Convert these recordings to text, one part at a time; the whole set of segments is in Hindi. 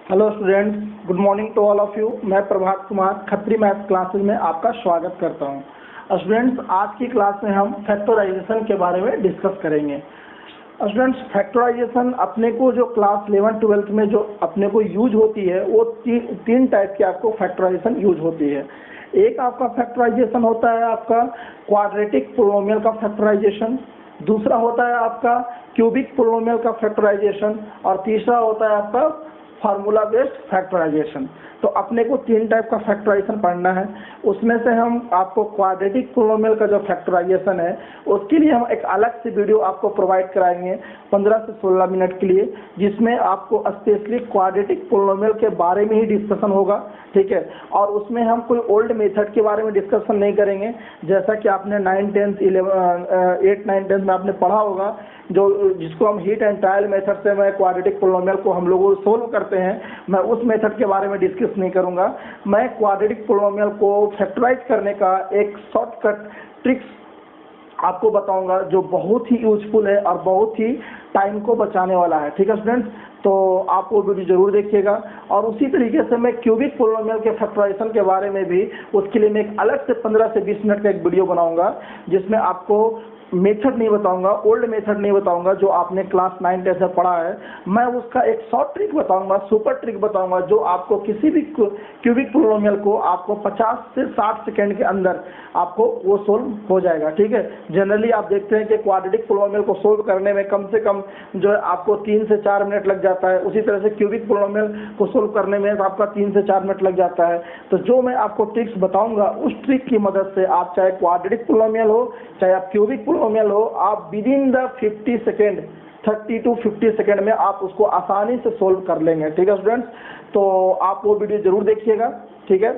Hello students, good morning to all of you. मैं प्रभात कुमार खत्री मैथ्स क्लासेज में आपका स्वागत करता हूं। स्टूडेंट्स, आज की क्लास में हम फैक्टराइजेशन के बारे में डिस्कस करेंगे। स्टूडेंट्स, फैक्टराइजेशन अपने को जो क्लास 11-12 में जो अपने को यूज होती है वो तीन टाइप की आपको फैक्टराइजेशन यूज होती है। एक आपका फैक्टराइजेशन होता है आपका क्वाड्रेटिक पोलिनोमियल का फैक्टराइजेशन, दूसरा होता है आपका क्यूबिक पोलिनोमियल का फैक्टराइजेशन और तीसरा होता है आपका फार्मूला बेस्ड फैक्टराइजेशन। तो अपने को तीन टाइप का फैक्टराइजेशन पढ़ना है। उसमें से हम आपको क्वाड्रेटिक पोलिनोमियल का जो फैक्टराइजेशन है उसके लिए हम एक अलग से वीडियो आपको प्रोवाइड कराएंगे 15 से 16 मिनट के लिए, जिसमें आपको स्पेशली क्वाड्रेटिक पोलिनोमियल के बारे में ही डिस्कशन होगा, ठीक है। और उसमें हम कोई ओल्ड मेथड के बारे में डिस्कशन नहीं करेंगे, जैसा कि आपने 9, 10, 8, 9, 10 में आपने पढ़ा होगा, जिसको हम हीट एंड ट्रायल मेथड से मैं क्वाड्रेटिक पोलिनोमियल को हम लोग सोल्व करते हैं। मैं उस मेथड के बारे में डिस्कस नहीं करूंगा। मैं क्वाड्रेटिक पोलिनोमियल को फैक्टराइज करने का एक शॉर्टकट ट्रिक्स आपको बताऊंगा जो बहुत ही यूजफुल है और बहुत ही टाइम को बचाने वाला है, ठीक है स्टूडेंट्स। तो आप वो वीडियो जरूर देखिएगा। और उसी तरीके से मैं क्यूबिक पोलिनोमियल के फैक्टराइजेशन के बारे में भी उसके लिए मैं एक अलग से 15 से 20 मिनट का एक वीडियो बनाऊंगा, जिसमें आपको मेथड नहीं बताऊंगा, ओल्ड मेथड नहीं बताऊंगा जो आपने क्लास 9, 10 में पढ़ा है। मैं उसका एक शॉर्ट ट्रिक बताऊंगा, सुपर ट्रिक बताऊंगा, जो आपको किसी भी क्यूबिक पोलिनोमियल को आपको 50 से 60 सेकेंड के अंदर आपको वो सोल्व हो जाएगा, ठीक है। जनरली आप देखते हैं कि क्वाड्रेटिक पोलिनोमियल को सोल्व करने में कम से कम जो है आपको 3 से 4 मिनट लग जाता है। उसी तरह से क्यूबिक पोलिनोमियल को सोल्व करने में आपका 3 से 4 मिनट लग जाता है। तो जो मैं आपको ट्रिक्स बताऊंगा उस ट्रिक की मदद से आप चाहे क्वाड्रेटिक पोलिनोमियल हो चाहे आप क्यूबिक पोलिनोमियल हो, आप with in the 50 second 30 to 50 second में आप उसको आसानी से सोल्व कर लेंगे, ठीक है स्टूडेंट्स। तो आप वो वीडियो जरूर देखिएगा, ठीक है।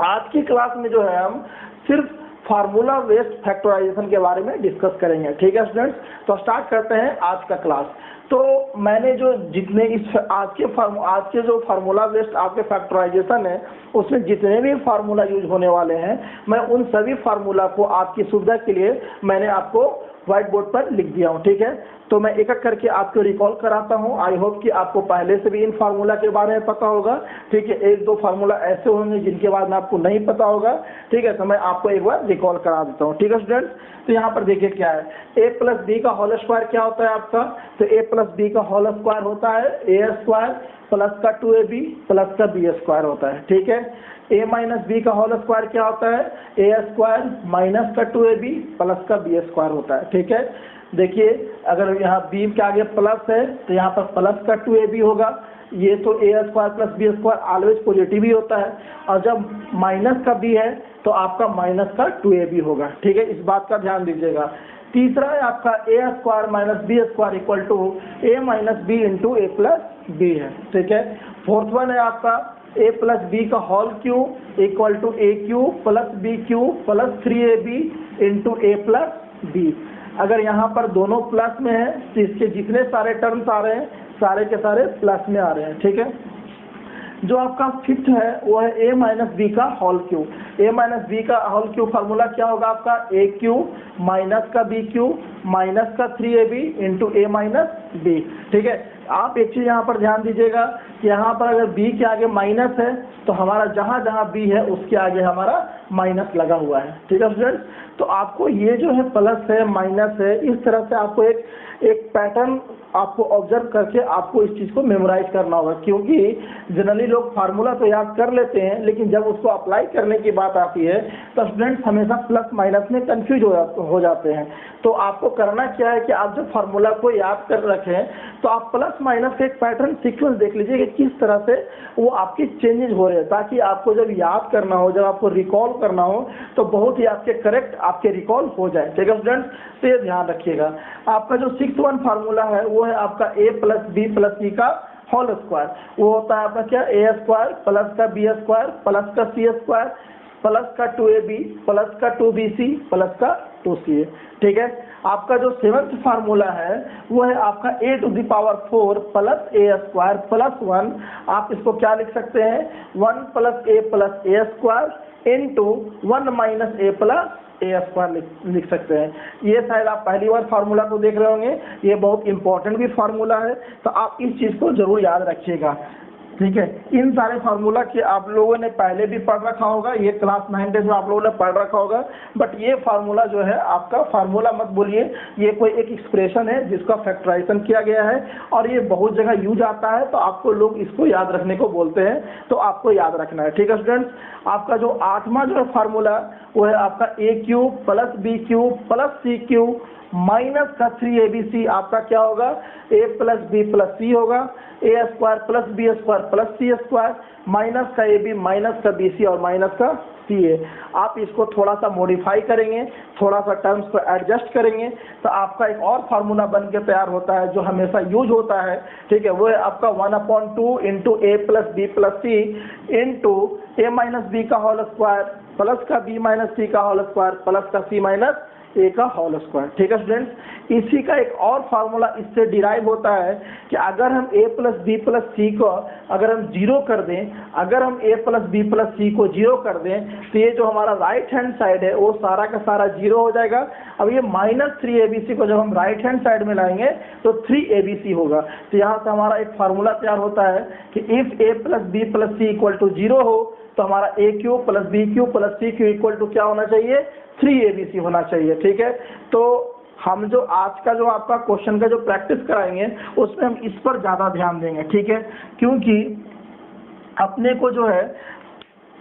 आज की क्लास में जो है हम सिर्फ फार्मूला बेस्ड फैक्टराइजेशन के बारे में डिस्कस करेंगे, ठीक है स्टूडेंट्स। तो स्टार्ट करते हैं आज का क्लास। तो मैंने जो जितने आज के जो फार्मूला बेस्ड आपके फैक्टराइजेशन है उसमें जितने भी फार्मूला यूज होने वाले हैं, मैं उन सभी फार्मूला को आपकी सुविधा के लिए मैंने आपको व्हाइट बोर्ड पर लिख दिया हूँ, ठीक है। तो मैं एक एक करके आपको रिकॉल कराता हूँ। आई होप कि आपको पहले से भी इन फार्मूला के बारे में पता होगा, ठीक है। एक दो फार्मूला ऐसे होंगे जिनके बारे में आपको नहीं पता होगा, ठीक है। तो मैं आपको एक बार रिकॉल करा देता हूँ, ठीक है स्टूडेंट्स। तो यहाँ पर देखिए क्या है, a प्लस बी का होल स्क्वायर क्या होता है आपका। तो a प्लस बी का होल स्क्वायर होता है a स्क्वायर प्लस का 2ab प्लस का b स्क्वायर होता है, ठीक है। a माइनस बी का होल स्क्वायर क्या होता है, a स्क्वायर माइनस का 2ab प्लस का b स्क्वायर होता है, ठीक है। देखिए अगर यहाँ b के आगे प्लस है तो यहाँ पर प्लस का 2ab होगा। ये तो a square plus b square always positive ही होता है, और जब माइनस का b है तो आपका माइनस का 2ab होगा, ठीक है। इस बात का ध्यान दीजिएगा। तीसरा है आपका a square minus b square equal to a minus B into A plus B है, ठीक है। फोर्थ वन है आपका a प्लस बी का whole cube equal to a cube plus b cube plus 3ab into A plus B. अगर यहाँ पर दोनों प्लस में है तो इसके जितने सारे टर्म्स आ रहे हैं सारे के सारे प्लस में आ रहे हैं, ठीक है। जो आपका फिफ्थ है वो है a माइनस बी का whole cube. a minus B का होल क्यूब फार्मूला क्या होगा आपका, a क्यूब माइनस का b क्यूब माइनस का 3ab इंटू ए माइनस बी, ठीक है। आप एक चीज यहाँ पर ध्यान दीजिएगा कि यहाँ पर अगर b के आगे माइनस है तो हमारा जहाँ जहाँ b है उसके आगे हमारा माइनस लगा हुआ है, ठीक है स्टूडेंट। तो आपको ये जो है प्लस है माइनस है, इस तरह से आपको एक पैटर्न आपको ऑब्जर्व करके आपको इस चीज़ को मेमोराइज करना होगा, क्योंकि जनरली लोग फार्मूला तो याद कर लेते हैं लेकिन जब उसको अप्लाई करने की बात आती है तो स्टूडेंट्स हमेशा प्लस माइनस में कंफ्यूज हो जाते हैं। तो आपको करना क्या है कि आप जब फार्मूला को याद कर रखें तो आप प्लस माइनस का एक पैटर्न सीक्वेंस देख लीजिए कि किस तरह से वो आपके चेंजेस हो रहे हैं, ताकि आपको जब याद करना हो, जब आपको रिकॉल करना हो तो बहुत ही आपके करेक्ट आपके रिकॉल हो जाए, ठीक है स्टूडेंट्स। तो ये ध्यान रखिएगा। आपका जो 6th वन फार्मूला है वो है आपका a plus B plus c का होल स्क्वायर। वो होता है आपका क्या, a स्क्वायर प्लस का b स्क्वायर प्लस का c स्क्वायर प्लस का 2ab प्लस का 2bc प्लस का 2ca, ठीक है। आपका जो 7th फार्मूला है वो है आपका a to the power 4 plus a square plus 1। आप इसको क्या लिख सकते हैं, 1 plus a square into 1 minus a plus A square लिख सकते हैं। ये शायद आप पहली बार फार्मूला को देख रहे होंगे, ये बहुत इंपॉर्टेंट भी फार्मूला है, तो आप इस चीज़ को जरूर याद रखिएगा। ठीक है। इन सारे फार्मूला के आप लोगों ने पहले भी पढ़ रखा होगा, ये क्लास 9 10 में आप लोगों ने पढ़ रखा होगा, बट ये फार्मूला जो है आपका फार्मूला मत बोलिए, ये कोई एक एक्सप्रेशन है जिसका फैक्टराइजेशन किया गया है और ये बहुत जगह यूज आता है, तो आपको लोग इसको याद रखने को बोलते हैं, तो आपको याद रखना है। ठीक है स्टूडेंट्स। आपका जो 8वां जो है फार्मूला वो है आपका a³ + b³ + c³ माइनस का 3abc आपका क्या होगा, a + b + c होगा, a² + b² + c² माइनस का ab माइनस का bc और माइनस का ca। आप इसको थोड़ा सा मॉडिफाई करेंगे, थोड़ा सा टर्म्स को एडजस्ट करेंगे, तो आपका एक और फार्मूला बन के तैयार होता है जो हमेशा यूज होता है। ठीक है, वो है आपका 1/2 × a + b + c × a - b का होल स्क्वायर प्लस का b - c का होल स्क्वायर प्लस का c - a का होल स्क्वायर। ठीक है स्टूडेंट्स। इसी का एक और फार्मूला इससे डिराइव होता है कि अगर हम a + b + c को अगर हम 0 कर दें, अगर हम a + b + c को 0 कर दें, तो ये जो हमारा राइट हैंड साइड है वो सारा का सारा 0 हो जाएगा। अब ये -3abc को जब हम राइट हैंड साइड में लाएंगे तो 3abc होगा। तो यहाँ से हमारा एक फार्मूला तैयार होता है कि इफ a + b + c = 0 हो तो हमारा a³ + b³ + c³ equal to क्या होना चाहिए, 3abc होना चाहिए। ठीक है, तो हम जो आज का जो आपका क्वेश्चन का जो प्रैक्टिस कराएंगे उसमें हम इस पर ज़्यादा ध्यान देंगे। ठीक है, क्योंकि अपने को जो है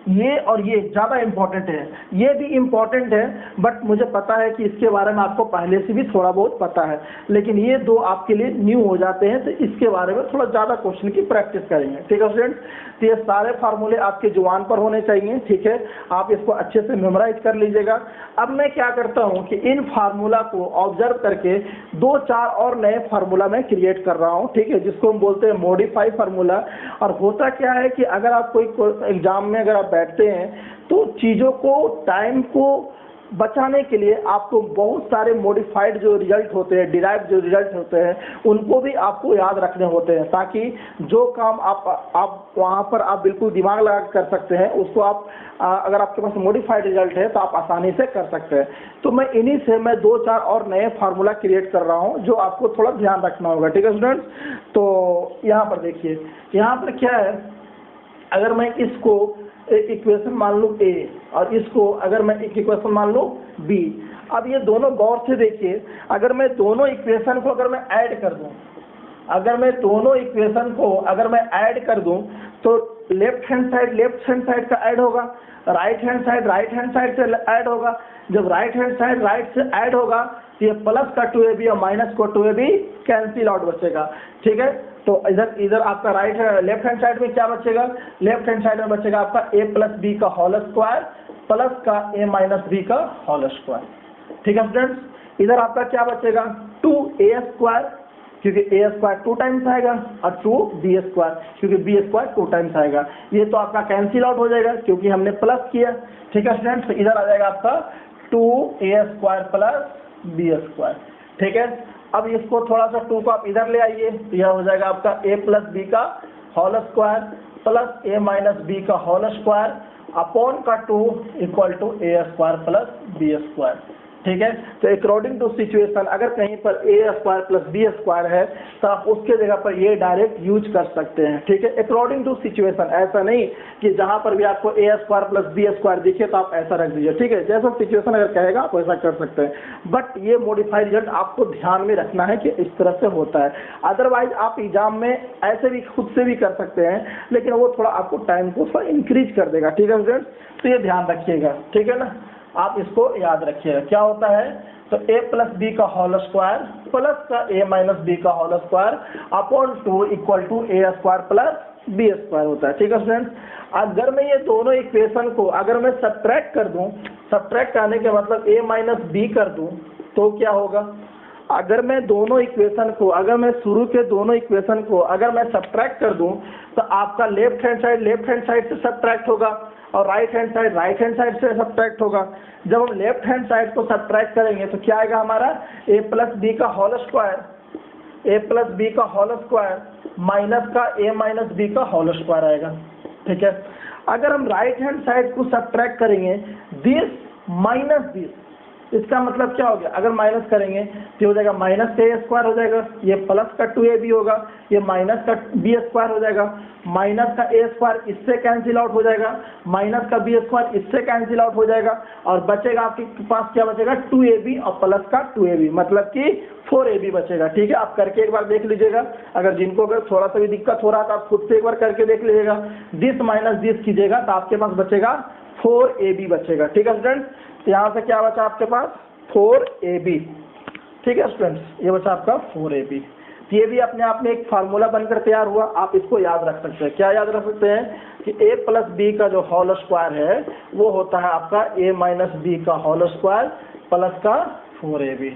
ये और ये ज़्यादा इम्पोर्टेंट है, ये भी इम्पोर्टेंट है, बट मुझे पता है कि इसके बारे में आपको पहले से भी थोड़ा बहुत पता है, लेकिन ये दो आपके लिए न्यू हो जाते हैं, तो इसके बारे में थोड़ा ज़्यादा क्वेश्चन की प्रैक्टिस करेंगे। ठीक है स्टूडेंट्स, तो ये सारे फार्मूले आपके जुबान पर होने चाहिए। ठीक है, आप इसको अच्छे से मेमोराइज कर लीजिएगा। अब मैं क्या करता हूँ कि इन फार्मूला को ऑब्जर्व करके 2-4 और नए फार्मूला मैं क्रिएट कर रहा हूँ। ठीक है, जिसको हम बोलते हैं मॉडिफाई फार्मूला। और होता क्या है कि अगर आप कोई एग्जाम में अगर आप बैठते हैं तो चीज़ों को, टाइम को बचाने के लिए आपको बहुत सारे मॉडिफाइड जो रिजल्ट होते हैं, डिराइव जो रिजल्ट होते हैं, उनको भी आपको याद रखने होते हैं, ताकि जो काम आप वहाँ पर आप बिल्कुल दिमाग लगा कर सकते हैं उसको आप अगर आपके पास मॉडिफाइड रिजल्ट है तो आप आसानी से कर सकते हैं। तो मैं इन्हीं से मैं 2-4 और नए फार्मूला क्रिएट कर रहा हूँ जो आपको थोड़ा ध्यान रखना होगा। ठीक है स्टूडेंट्स, तो यहाँ पर देखिए, यहाँ पर क्या है, अगर मैं इसको एक इक्वेशन मान लूँ A और इसको अगर मैं एक इक्वेशन मान लूँ B। अब ये दोनों गौर से देखिए, अगर मैं दोनों इक्वेशन को अगर मैं ऐड कर दूँ, अगर मैं दोनों इक्वेशन को अगर मैं ऐड कर दूँ तो लेफ्ट हैंड साइड का ऐड होगा, राइट हैंड साइड से ऐड होगा। जब राइट हैंड साइड राइट से ऐड होगा तो ये प्लस का 2ab और माइनस का 2ab कैंसिल आउट बचेगा। ठीक है, तो इधर आपका लेफ्ट हैंड साइड में क्या बचेगा, लेफ्ट हैंड साइड में बचेगा आपका a + b का होल स्क्वायर प्लस का a - b का होल स्क्वायर। ठीक है स्टूडेंट्स, इधर आपका क्या बचेगा, 2a², क्योंकि a² 2 टाइम्स आएगा, और 2b² क्योंकि b² 2 टाइम्स आएगा। ये तो आपका कैंसिल आउट हो जाएगा क्योंकि हमने प्लस किया। ठीक है स्टूडेंट्स, तो इधर आ जाएगा आपका 2a² + b²। ठीक है, अब इसको थोड़ा सा 2 को आप इधर ले आइए, तो यह हो जाएगा आपका a + b का whole square plus a - b का होल स्क्वायर अपॉन का 2 = a² + b²। ठीक है, तो अकॉर्डिंग टू सिचुएशन अगर कहीं पर a² + b² है तो आप उसके जगह पर ये डायरेक्ट यूज कर सकते हैं। ठीक है, अकॉर्डिंग टू सिचुएशन, ऐसा नहीं कि जहां पर भी आपको a² + b² दिखे तो आप ऐसा रख दीजिए। ठीक है, जैसा सिचुएशन अगर कहेगा आप वैसा कर सकते हैं, बट ये मॉडिफाइड रिजल्ट आपको ध्यान में रखना है कि इस तरह से होता है। अदरवाइज आप एग्जाम में ऐसे भी खुद से भी कर सकते हैं, लेकिन वो थोड़ा आपको टाइम को थोड़ा इंक्रीज कर देगा। ठीक है स्टूडेंट्स, तो ये ध्यान रखिएगा। ठीक है ना, आप इसको याद रखिएगा। क्या होता है, तो a + b का होल स्क्वायर प्लस का a - b का whole square upon 2 = a² + b² होता है। ठीक है स्टूडेंट्स, अगर मैं ये दोनों इक्वेशन को अगर मैं सब्ट्रैक्ट कर दूं, सब्ट्रैक्ट करने के मतलब a - b कर दूं, तो क्या होगा, अगर मैं दोनों इक्वेशन को अगर मैं शुरू के दोनों इक्वेशन को अगर मैं सब्ट्रैक्ट कर दूं तो आपका लेफ्ट हैंड साइड से सब्ट्रैक्ट होगा और राइट हैंड साइड से सब्ट्रैक्ट होगा। जब हम लेफ्ट हैंड साइड को सब्ट्रैक्ट करेंगे तो क्या आएगा हमारा a + b का होल स्क्वायर माइनस का a - b का होल स्क्वायर आएगा। ठीक है, अगर हम राइट हैंड साइड को सब्ट्रैक्ट करेंगे दिस माइनस दिस, इसका मतलब क्या हो गया, अगर माइनस करेंगे तो हो जाएगा माइनस का ए स्क्वायर हो जाएगा, ये प्लस का 2ab होगा, ये माइनस का बी स्क्वायर हो जाएगा, माइनस का ए स्क्वायर इससे कैंसिल आउट हो जाएगा, माइनस का बी स्क्वायर इससे कैंसिल आउट हो जाएगा, और बचेगा आपके पास क्या बचेगा 2ab और प्लस का 2ab, मतलब कि 4ab बचेगा। ठीक है, आप करके एक बार देख लीजिएगा, अगर जिनको अगर थोड़ा सा भी दिक्कत हो रहा है तो आप खुद से एक बार करके देख लीजिएगा। दिस माइनस दिस कीजिएगा तो आपके पास बचेगा 4ab बचेगा। ठीक है स्टूडेंट्स, यहाँ से क्या बचा आपके पास 4ab। ठीक है स्टूडेंट्स, ये बचा आपका 4ab। ये भी अपने आप में एक फार्मूला बनकर तैयार हुआ, आप इसको याद रख सकते हैं। क्या याद रख सकते हैं कि a प्लस बी का जो होल स्क्वायर है वो होता है आपका a माइनस बी का होल स्क्वायर प्लस का 4ab।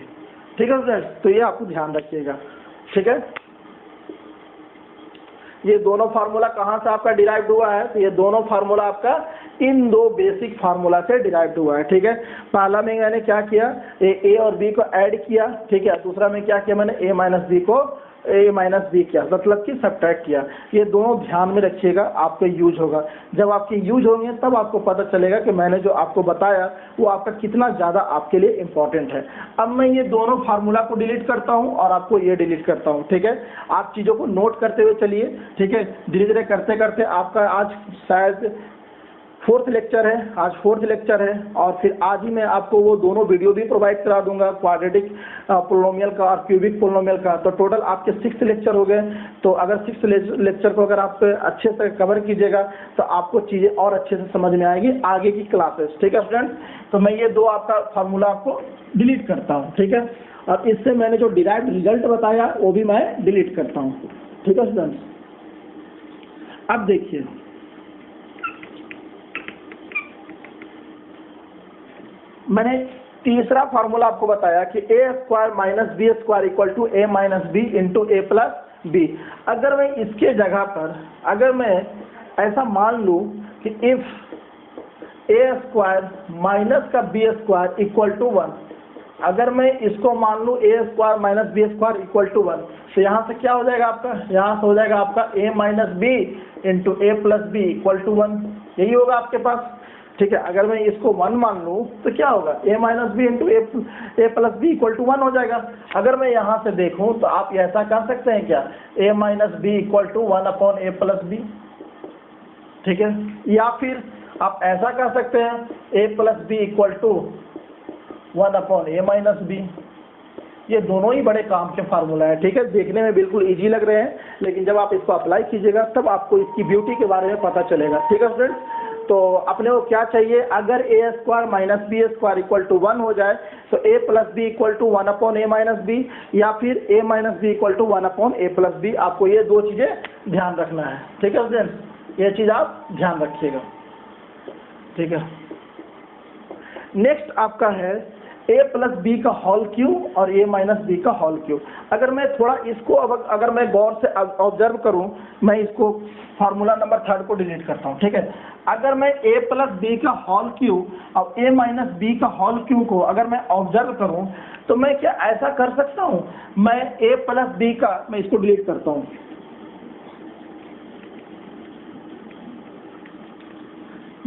ठीक है स्टूडेंट्स, तो ये आपको ध्यान रखिएगा। ठीक है, ये दोनों फार्मूला कहाँ से आपका डिराइव हुआ है, तो ये दोनों फार्मूला आपका इन दो बेसिक फार्मूला से डिराइव हुआ है। ठीक है, पहला में मैंने क्या किया, ए और बी को ऐड किया। ठीक है, दूसरा में क्या किया मैंने ए माइनस बी किया, मतलब कि सब्ट्रैक्ट किया। ये दोनों ध्यान में रखिएगा, आपके यूज होगा। जब आपके यूज होंगे तब आपको पता चलेगा कि मैंने जो आपको बताया वो आपका कितना ज़्यादा आपके लिए इम्पोर्टेंट है। अब मैं ये दोनों फार्मूला को डिलीट करता हूँ और आपको ये डिलीट करता हूँ। ठीक है, आप चीज़ों को नोट करते हुए चलिए। ठीक है, धीरे धीरे करते करते आपका आज शायद फोर्थ लेक्चर है, आज फोर्थ लेक्चर है, और फिर आज ही मैं आपको वो दोनों वीडियो भी प्रोवाइड करा दूंगा, क्वाड्रेटिक पोलिनोमियल का और क्यूबिक पोलिनोमियल का। तो टोटल आपके 6 लेक्चर हो गए। तो अगर 6 लेक्चर को अगर आप अच्छे से कवर कीजिएगा तो आपको चीज़ें और अच्छे से समझ में आएगी आगे की क्लासेस। ठीक है स्टूडेंट, तो मैं ये दो आपका फार्मूला आपको डिलीट करता हूँ। ठीक है, और इससे मैंने जो डिराइव्ड रिजल्ट बताया वो भी मैं डिलीट करता हूँ। ठीक है स्टूडेंट, अब देखिए मैंने तीसरा फार्मूला आपको बताया कि a square minus B square equal to a minus B into A plus B. अगर मैं इसके जगह पर अगर मैं ऐसा मान लूँ कि इफ ए स्क्वायर माइनस का बी स्क्वायर इक्वल टू 1, अगर मैं इसको मान लूँ a square minus B square equal to 1, तो यहाँ से क्या हो जाएगा आपका, यहाँ से हो जाएगा आपका a minus B into A plus B equal to 1, यही होगा आपके पास। ठीक है, अगर मैं इसको 1 मान लूँ तो क्या होगा, a minus B into A plus B equal to 1 हो जाएगा। अगर मैं यहाँ से देखूँ तो आप ऐसा कर सकते हैं क्या, ए minus B equal to 1 upon a plus b. ठीक है, या फिर आप ऐसा कर सकते हैं a plus B equal to 1 upon a minus b. ये दोनों ही बड़े काम के फार्मूला है। ठीक है, देखने में बिल्कुल इजी लग रहे हैं, लेकिन जब आप इसको अप्लाई कीजिएगा तब आपको इसकी ब्यूटी के बारे में पता चलेगा। ठीक है फ्रेंड्स, तो अपने को क्या चाहिए, अगर a square minus B square equal to 1 हो जाए तो a plus B equal to 1 upon a minus b, या फिर a minus B equal to 1 upon a plus b. आपको ये दो चीज़ें ध्यान रखना है। ठीक है फ्रेंड्स, ये चीज़ आप ध्यान रखिएगा। ठीक है, नेक्स्ट आपका है ए प्लस बी का होल क्यूब और ए माइनस बी का होल क्यूब। अगर मैं थोड़ा इसको अगर मैं गौर से ऑब्जर्व करूं, मैं इसको फार्मूला नंबर 3 को डिलीट करता हूं। ठीक है, अगर मैं ए प्लस बी का होल क्यूब और ए माइनस बी का होल क्यूब को अगर मैं ऑब्जर्व करूं तो मैं क्या ऐसा कर सकता हूं, मैं ए प्लस बी का, मैं इसको डिलीट करता हूं,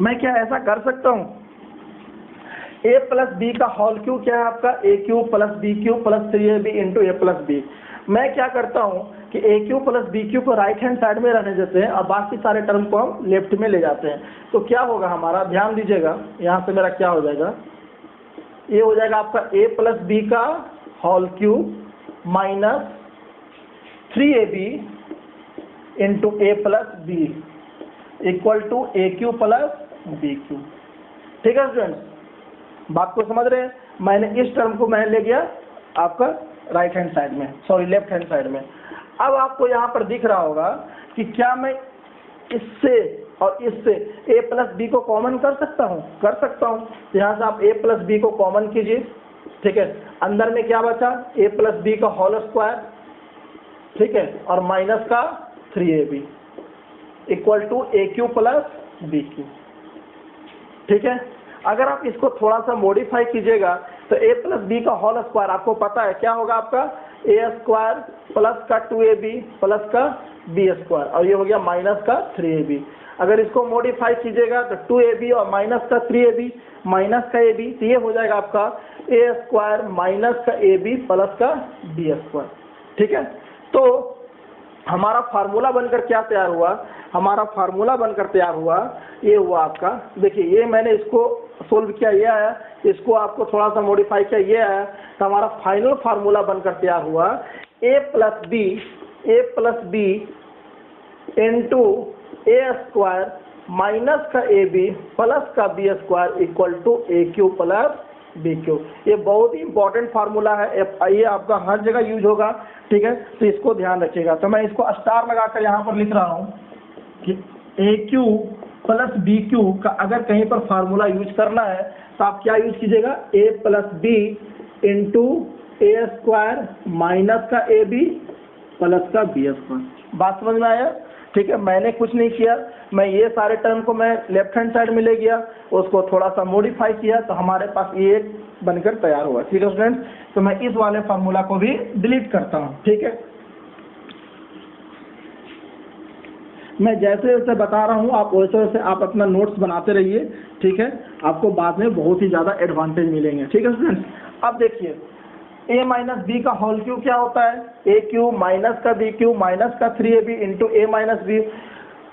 मैं क्या ऐसा कर सकता हूं, ए प्लस बी का होल क्यूब क्या है आपका, a cube plus B cube plus 3ab into A plus b. मैं क्या करता हूँ कि a cube plus B cube को राइट हैंड साइड में रहने देते हैं और बाकी सारे टर्म को हम लेफ्ट में ले जाते हैं। तो क्या होगा हमारा, ध्यान दीजिएगा, यहाँ से मेरा क्या हो जाएगा, ये हो जाएगा आपका ए प्लस बी का whole cube minus 3ab into A plus B equal to A cube plus B cube. ठीक है स्टूडेंट्स, बात को समझ रहे हैं। मैंने इस टर्म को मैं ले गया आपका राइट हैंड साइड में, सॉरी लेफ्ट हैंड साइड में। अब आपको यहाँ पर दिख रहा होगा कि क्या मैं इससे और इससे ए प्लस बी को कॉमन कर सकता हूँ, कर सकता हूँ। यहाँ से आप ए प्लस बी को कॉमन कीजिए। ठीक है, अंदर में क्या बचा, ए प्लस बी का होल स्क्वायर, ठीक है, और माइनस का 3ab equal to A cube plus B cube. ठीक है, अगर आप इसको थोड़ा सा मॉडिफाई कीजिएगा तो ए प्लस बी का होल स्क्वायर आपको पता है क्या होगा आपका, ए स्क्वायर प्लस का 2ab प्लस का बी स्क्वायर, और ये हो गया माइनस का 3ab। अगर इसको मॉडिफाई कीजिएगा तो 2ab और माइनस का 3ab माइनस का ab, तो ये हो जाएगा आपका a स्क्वायर माइनस का ab प्लस का b स्क्वायर। ठीक है, तो हमारा फार्मूला बनकर क्या तैयार हुआ, हमारा फार्मूला बनकर तैयार हुआ, ये हुआ आपका, देखिए ये मैंने इसको सोल्व किया, ये आया, इसको आपको थोड़ा सा मॉडिफाई किया, ये आया, तो हमारा फाइनल फार्मूला बनकर तैयार हुआ a plus B into A square minus का ए बी प्लस का B square equal to A cube plus B cube. ये बहुत ही इंपॉर्टेंट फार्मूला है, ये आपका हर जगह यूज होगा। ठीक है, तो इसको ध्यान रखिएगा। तो मैं इसको स्टार लगाकर यहाँ पर लिख रहा हूँ कि ए क्यू प्लस बी क्यू का अगर कहीं पर फार्मूला यूज करना है तो आप क्या यूज कीजिएगा, ए प्लस बी इंटू ए स्क्वायर माइनस का ए बी प्लस का बी स्क्वायर। बात समझ में आया? ठीक है, मैंने कुछ नहीं किया, मैं ये सारे टर्म को मैं लेफ्ट हैंड साइड में ले गया, उसको थोड़ा सा मॉडिफाई किया, तो हमारे पास ये बनकर तैयार हुआ। ठीक है स्टूडेंट्स, तो मैं इस वाले फार्मूला को भी डिलीट करता हूँ। ठीक है, मैं जैसे जैसे बता रहा हूँ आप वैसे वैसे आप अपना नोट्स बनाते रहिए। ठीक है, आपको बाद में बहुत ही ज़्यादा एडवांटेज मिलेंगे। ठीक है स्टूडेंट्स, अब देखिए a माइनस बी का होल क्यू क्या होता है, ए क्यू माइनस का बी क्यू माइनस का 3ab इंटू ए माइनस बी।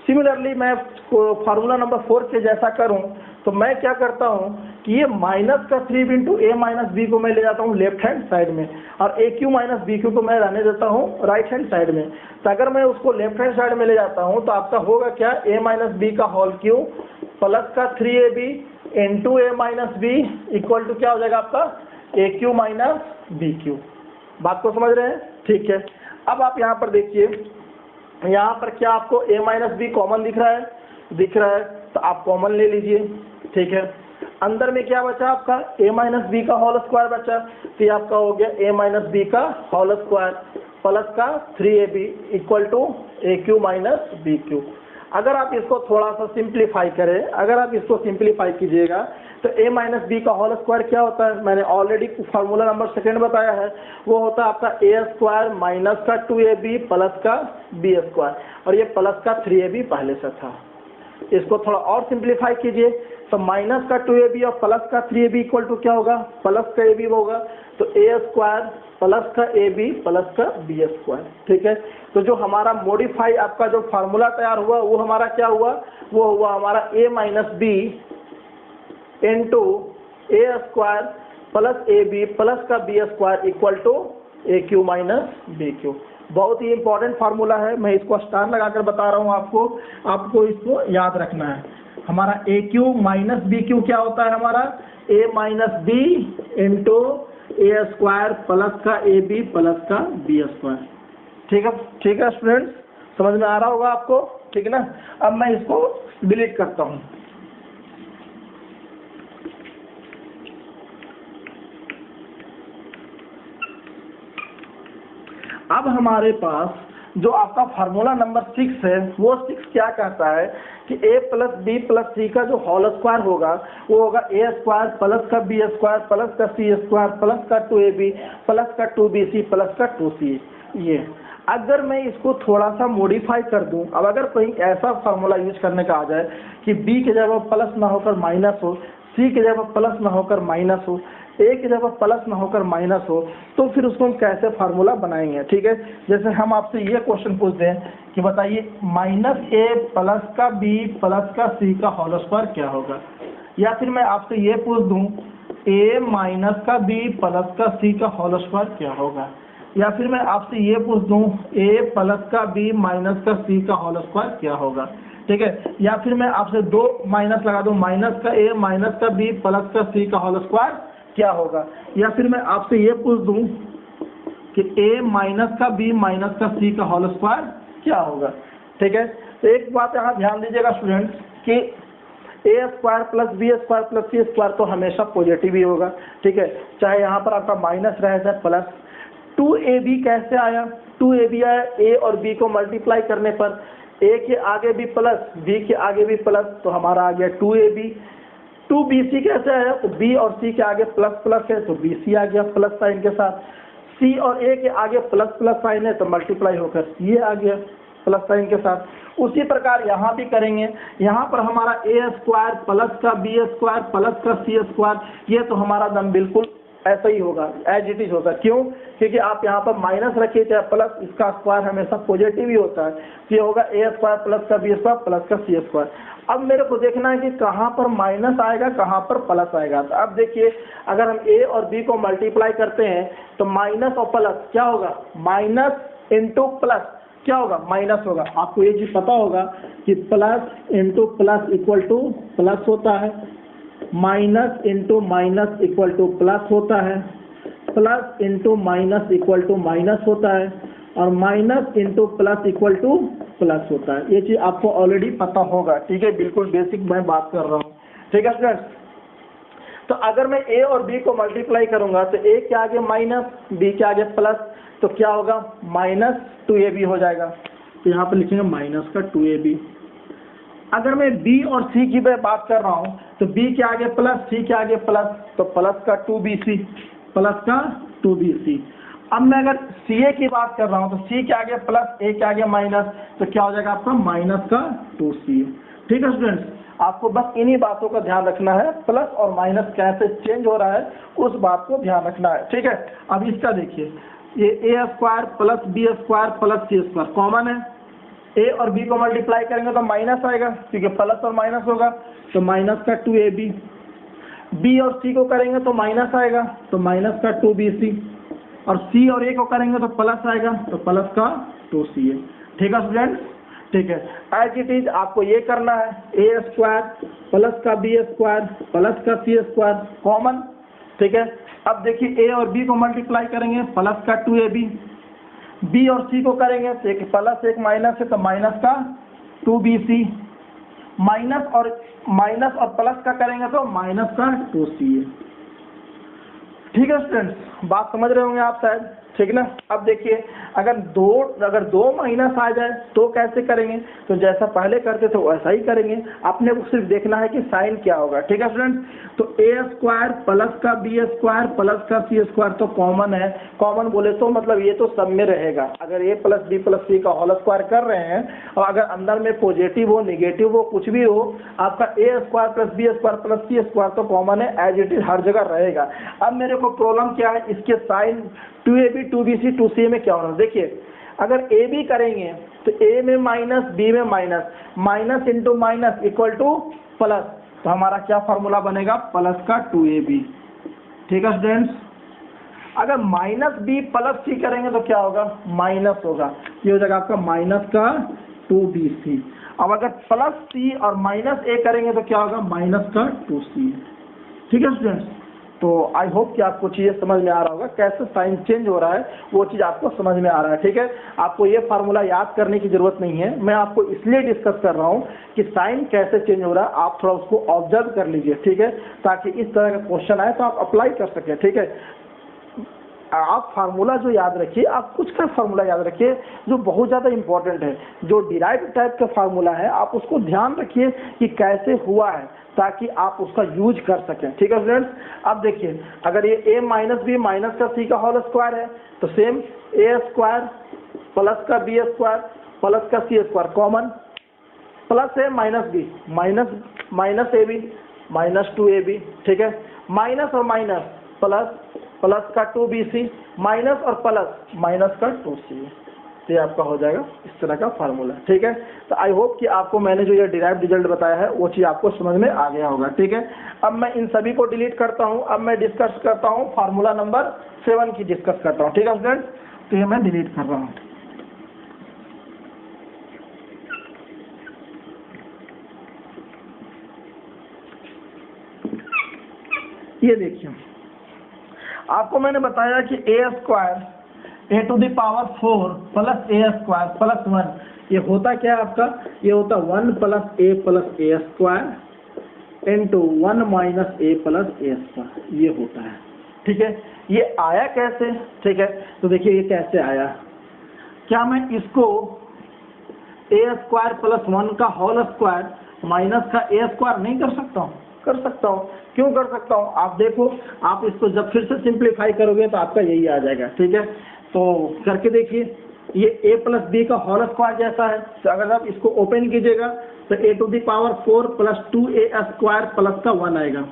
सिमिलरली मैं फार्मूला नंबर 4 के जैसा करूं तो मैं क्या करता हूं कि ये माइनस का 3b इंटू ए माइनस बी को मैं ले जाता हूं लेफ्ट हैंड साइड में, और ए क्यू माइनस बी क्यू को मैं रहने देता हूं राइट हैंड साइड में। तो अगर मैं उसको लेफ्ट हैंड साइड में ले जाता हूं तो आपका होगा क्या, ए माइनस बी का होल क्यू प्लस का 3ab into A minus B equal to क्या हो जाएगा आपका, A cube minus B cube. बात को समझ रहे हैं? ठीक है, अब आप यहाँ पर देखिए, यहाँ पर क्या आपको a माइनस बी कॉमन दिख रहा है, तो आप कॉमन ले लीजिए। ठीक है, अंदर में क्या बचा आपका, a माइनस बी का होल स्क्वायर बचा, तो ये आपका हो गया a माइनस बी का होल स्क्वायर प्लस का 3ab equal to A cube minus B cube. अगर आप इसको थोड़ा सा सिंप्लीफाई करें, अगर आप इसको सिंप्लीफाई कीजिएगा तो a माइनस बी का होल स्क्वायर क्या होता है, मैंने ऑलरेडी फार्मूला नंबर 2 बताया है, वो होता है आपका a स्क्वायर माइनस का 2ab प्लस का b स्क्वायर, और ये प्लस का 3ab पहले से था। इसको थोड़ा और सिंप्लीफाई कीजिए तो माइनस का 2ab और प्लस का 3ab इक्वल टू क्या होगा, प्लस का ab होगा, तो a स्क्वायर प्लस का ab प्लस का b स्क्वायर। ठीक है, तो जो हमारा मॉडिफाई आपका जो फार्मूला तैयार हुआ वो हमारा क्या हुआ, वो हुआ हमारा a minus B into A square plus a B plus का B square equal to A cube minus B cube. बहुत ही इंपॉर्टेंट फार्मूला है, मैं इसको स्टार लगाकर बता रहा हूँ आपको इसको याद रखना है। हमारा ए क्यू माइनस बी क्यू क्या होता है, हमारा ए माइनस बी इंटू ए स्क्वायर प्लस का ए बी प्लस का बी स्क्वायर। ठीक है स्टूडेंट्स, समझ में आ रहा होगा आपको? ठीक है ना, अब मैं इसको डिलीट करता हूँ। अब हमारे पास जो आपका फार्मूला नंबर 6 है, वो 6 क्या कहता है कि a plus B plus c का जो होल स्क्वायर होगा वो होगा a स्क्वायर प्लस का बी स्क्वायर प्लस का सी स्क्वायर प्लस का 2ab प्लस का 2bc प्लस का 2c। ये अगर मैं इसको थोड़ा सा मॉडिफाई कर दूं, अब अगर कहीं ऐसा फार्मूला यूज करने का आ जाए कि b की जगह प्लस ना होकर माइनस हो, c की जगह प्लस ना होकर माइनस हो, a की जगह प्लस ना होकर माइनस हो, तो फिर उसको हम कैसे फार्मूला बनाएंगे। ठीक है, जैसे हम आपसे ये क्वेश्चन पूछते हैं कि बताइए माइनस a प्लस का b प्लस का c का होल स्क्वायर क्या होगा, या फिर मैं आपसे ये पूछ दूं a माइनस का b प्लस का c का होल स्क्वायर क्या होगा, या फिर मैं आपसे ये पूछ दूं a प्लस का b माइनस का c का होल स्क्वायर क्या होगा। ठीक है, या फिर मैं आपसे 2 माइनस लगा दूं, माइनस का a माइनस का b प्लस का c का होल स्क्वायर क्या होगा, या फिर मैं आपसे ये पूछ दूं कि a माइनस का b माइनस का c का होल स्क्वायर क्या होगा। ठीक है, तो एक बात यहाँ ध्यान दीजिएगा स्टूडेंट्स कि a square plus B square plus C square तो हमेशा पॉजिटिव ही होगा। ठीक है, चाहे यहाँ पर आपका माइनस रहे चाहे प्लस। 2ab कैसे आया, 2ab आया a और b को मल्टीप्लाई करने पर, a के आगे भी प्लस b के आगे भी प्लस, तो हमारा आ गया 2ab। 2bc कैसे आया, तो b और c के आगे प्लस प्लस है तो bc आ गया प्लस साइन के साथ, c और a के आगे प्लस प्लस साइन है तो मल्टीप्लाई होकर ca आ गया। प्लस साइन के साथ। उसी प्रकार यहाँ भी करेंगे, यहाँ पर हमारा ए स्क्वायर प्लस का बी स्क्वायर प्लस का सी स्क्वायर, ये तो हमारा दम बिल्कुल ऐसा ही होगा, एज इट इज होगा। क्यों? क्योंकि आप यहाँ पर माइनस रखिए चाहे प्लस, इसका स्क्वायर हमेशा पॉजिटिव ही होता है। तो ये होगा ए स्क्वायर प्लस का बी स्क्वायर प्लस का सी स्क्वायर। अब मेरे को देखना है कि कहाँ पर माइनस आएगा, कहाँ पर प्लस आएगा। तो अब देखिए, अगर हम ए और बी को मल्टीप्लाई करते हैं तो माइनस और प्लस क्या होगा, माइनस इंटू प्लस क्या होगा, माइनस होगा। आपको ये चीज पता होगा कि plus into plus equal to plus होता है, minus into minus equal to plus होता है, plus into minus equal to minus होता है, और minus into plus equal to plus होता है। ये चीज आपको ऑलरेडी पता होगा, ठीक है, बिल्कुल बेसिक मैं बात कर रहा हूँ, ठीक है स्टूडेंट्स। तो अगर मैं ए और बी को मल्टीप्लाई करूंगा तो ए के आगे माइनस, बी के आगे प्लस, तो क्या होगा, माइनस 2ab हो जाएगा। तो यहाँ पर लिखेंगे माइनस का 2ab। अगर मैं बी और सी की बात कर रहा हूँ तो बी के आगे प्लस, सी के आगे प्लस, तो प्लस का 2bc, प्लस का 2bc। अब मैं अगर सी की बात कर रहा हूँ तो सी के आगे प्लस, ए के आगे माइनस, तो क्या हो जाएगा आपका माइनस का 2c। ठीक है स्टूडेंट्स, आपको बस इन्हीं बातों का ध्यान रखना है, प्लस और माइनस कैसे चेंज हो रहा है उस बात को ध्यान रखना है, ठीक है। अब इसका देखिए, ये a square plus B square plus C square common है। ए और बी को मल्टीप्लाई करेंगे तो माइनस आएगा, क्योंकि प्लस और माइनस होगा, तो माइनस का 2ab। बी और सी को करेंगे तो माइनस आएगा, तो माइनस का 2bc, और सी और ए को करेंगे तो प्लस आएगा, तो प्लस का 2ca। ठीक है स्टूडेंट्स, ठीक है, एज इट इज आपको ये करना है, ए स्क्वायर प्लस का बी स्क्वायर प्लस का सी स्क्वायर कॉमन, ठीक है। अब देखिए, ए और बी को मल्टीप्लाई करेंगे, प्लस का 2ab, बी और सी को करेंगे तो एक प्लस एक माइनस है, तो माइनस का 2bc, माइनस और प्लस का करेंगे तो माइनस का 2ca। ठीक है स्टूडेंट्स, बात समझ रहे होंगे आप शायद, ठीक ना। अब देखिए, अगर दो माइनस आ जाए तो कैसे करेंगे, तो जैसा पहले करते थे वैसा ही करेंगे, आपने को सिर्फ देखना है कि साइन क्या होगा। ठीक है स्टूडेंट्स, तो ए स्क्वायर प्लस का बी स्क्वायर प्लस का सी स्क्वायर तो कॉमन है, कॉमन बोले तो मतलब ये तो सब में रहेगा। अगर ए प्लस बी प्लस सी का होल स्क्वायर कर रहे हैं और अगर अंदर में पॉजिटिव हो निगेटिव हो कुछ भी हो, आपका a square plus B square plus C square तो कॉमन है, एज इट इज हर जगह रहेगा। अब मेरे को प्रॉब्लम क्या है, इसके साइन 2ab 2bc 2ca में क्या होना। देखिए, अगर ए बी करेंगे तो ए में माइनस बी में minus, minus into minus equal to plus, तो हमारा क्या फॉर्मूला बनेगा, प्लस का 2ab। ठीक है स्टूडेंट्स, अगर माइनस बी प्लस सी करेंगे तो क्या होगा, माइनस होगा, ये हो जाएगा आपका माइनस का 2bc। अब अगर प्लस सी और माइनस ए करेंगे तो क्या होगा, माइनस का 2c। ठीक है स्टूडेंट्स, तो आई होप कि आपको चीज़ें समझ में आ रहा होगा, कैसे साइन चेंज हो रहा है वो चीज़ आपको समझ में आ रहा है। ठीक है, आपको ये फार्मूला याद करने की जरूरत नहीं है, मैं आपको इसलिए डिस्कस कर रहा हूँ कि साइन कैसे चेंज हो रहा है आप थोड़ा उसको ऑब्जर्व कर लीजिए, ठीक है, ताकि इस तरह का क्वेश्चन आए तो आप अप्लाई कर सकें। ठीक है, आप फार्मूला जो याद रखिए, आप कुछ का फार्मूला याद रखिए जो बहुत ज़्यादा इंपॉर्टेंट है, जो डिराइव टाइप का फार्मूला है आप उसको ध्यान रखिए कि कैसे हुआ है, ताकि आप उसका यूज कर सकें। ठीक है फ्रेंड्स, अब देखिए, अगर ये a माइनस बी माइनस का सी का होल स्क्वायर है तो सेम ए स्क्वायर प्लस का बी स्क्वायर प्लस का सी स्क्वायर कॉमन, प्लस है minus B minus A B minus 2ab। ठीक है, माइनस और माइनस प्लस, प्लस का 2bc माइनस और प्लस माइनस का 2c, तो ये आपका हो जाएगा इस तरह का फार्मूला। ठीक है, तो आई होप कि आपको मैंने जो ये डिराइव रिजल्ट बताया है वो चीज़ आपको समझ में आ गया होगा। ठीक है, अब मैं इन सभी को डिलीट करता हूँ, अब मैं डिस्कस करता हूँ फार्मूला नंबर 7 की डिस्कस करता हूँ। ठीक है फ्रेंड्स, तो ये मैं डिलीट कर रहा हूँ। ये देखिए, आपको मैंने बताया कि a square a to the power 4 plus A square plus 1, ये होता क्या है आपका, ये होता 1 plus A square into 1 minus a plus A square, ये होता है। ठीक है, ये आया कैसे, ठीक है, तो देखिए ये कैसे आया, क्या मैं इसको ए स्क्वायर प्लस 1 का होल स्क्वायर माइनस का ए स्क्वायर नहीं कर सकता हूँ, कर सकता हूँ। क्यों कर सकता हूँ, आप देखो, आप इसको जब फिर से सिंप्लीफाई करोगे तो आपका यही आ जाएगा। ठीक है, तो करके देखिए, ये a प्लस बी का होल स्क्वायर जैसा है। तो अगर आप इसको ओपन कीजिएगा तो a to the power 4 plus 2a square plus का 1 आएगा।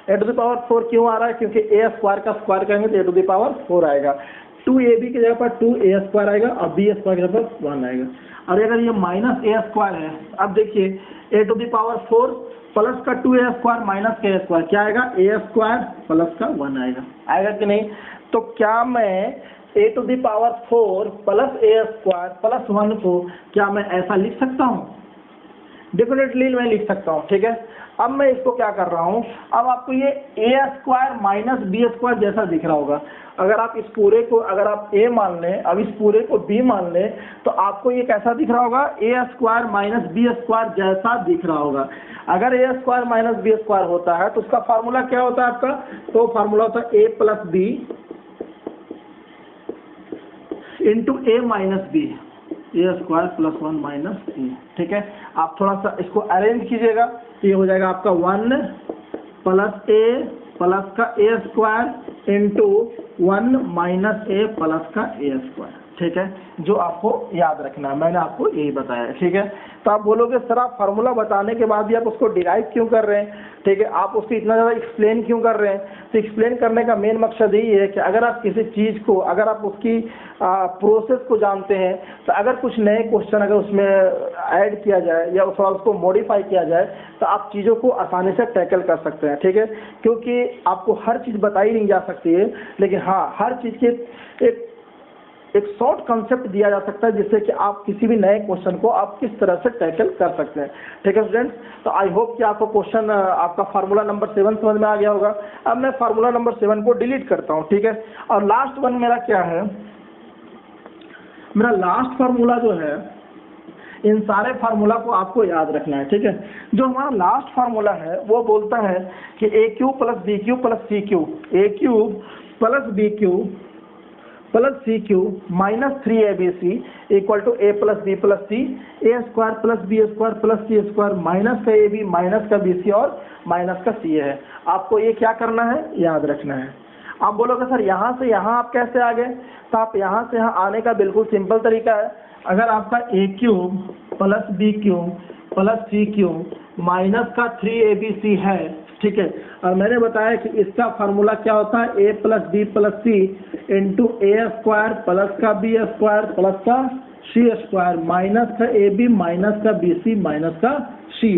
a टू द पावर 4 क्यों आ रहा है? क्योंकि a स्क्वायर का स्क्वायर करेंगे तो a टू द पावर 4 आएगा। 2ab की जगह पर 2a स्क्वायर आएगा और b स्क्वायर की जगह पर 1 आएगा। और अगर ये माइनस a स्क्वायर है, अब देखिए a to the power 4 plus का 2a स्क्वायर माइनस का a स्क्वायर क्या आएगा? a स्क्वायर प्लस का 1 आएगा। आएगा कि नहीं? तो क्या मैं a to the power 4 plus a square plus 1 को क्या मैं ऐसा लिख सकता हूँ? डेफिनेटली मैं लिख सकता हूँ। ठीक है, अब मैं इसको क्या कर रहा हूँ, अब आपको ये a square minus B square जैसा दिख रहा होगा। अगर आप इस पूरे को अगर आप a मान लें, अब इस पूरे को b मान लें, तो आपको ये कैसा दिख रहा होगा? a square minus B square जैसा दिख रहा होगा। अगर a square minus B square होता है तो उसका फार्मूला क्या होता है आपका? तो फार्मूला होता है a plus B into a minus b, a square plus 1 minus a. ठीक है, आप थोड़ा सा इसको अरेंज कीजिएगा तो ये हो जाएगा आपका 1 प्लस ए प्लस का ए square into 1 minus a plus का ए स्क्वायर। ठीक है, जो आपको याद रखना है, मैंने आपको यही बताया है। ठीक है, तो आप बोलोगे सर आप फार्मूला बताने के बाद भी आप उसको डिराइव क्यों कर रहे हैं? ठीक है, आप उसको इतना ज़्यादा एक्सप्लेन क्यों कर रहे हैं? तो एक्सप्लेन करने का मेन मकसद यही है कि अगर आप किसी चीज़ को, अगर आप उसकी प्रोसेस को जानते हैं, तो अगर कुछ नए क्वेश्चन अगर उसमें ऐड किया जाए या थोड़ा उसको मॉडिफाई किया जाए तो आप चीज़ों को आसानी से टैकल कर सकते हैं। ठीक है, क्योंकि आपको हर चीज़ बताई नहीं जा सकती है, लेकिन हाँ हर चीज़ के एक शॉर्ट कंसेप्ट दिया जा सकता है जिससे कि आप किसी भी नए क्वेश्चन को आप किस तरह से टैकल कर सकते हैं। ठीक है स्टूडेंट्स, तो आई होप कि आपको क्वेश्चन आपका फार्मूला नंबर 7 समझ में आ गया होगा। अब मैं फार्मूला नंबर 7 को डिलीट करता हूं। ठीक है, और लास्ट वन मेरा क्या है? मेरा लास्ट फार्मूला जो है, इन सारे फार्मूला को आपको याद रखना है। ठीक है, जो हमारा लास्ट फार्मूला है वो बोलता है कि a cube plus B cube plus C cube, a cube plus B cube plus C cube minus 3abc equal to a plus B plus c, a square plus B square plus C square minus का ए बी माइनस का बी सी और माइनस का सी है। आपको ये क्या करना है? याद रखना है। आप बोलोगे सर यहाँ से यहाँ आप कैसे आ गए? तो आप यहाँ से यहाँ आने का बिल्कुल सिंपल तरीका है। अगर आपका a cube plus B cube plus C cube minus का 3abc है, ठीक है, और मैंने बताया कि इसका फार्मूला क्या होता है? ए प्लस बी प्लस सी इंटू ए स्क्वायर प्लस का बी स्क्वायर प्लस का सी स्क्वायर माइनस का ए बी माइनस का बी सी माइनस का सी।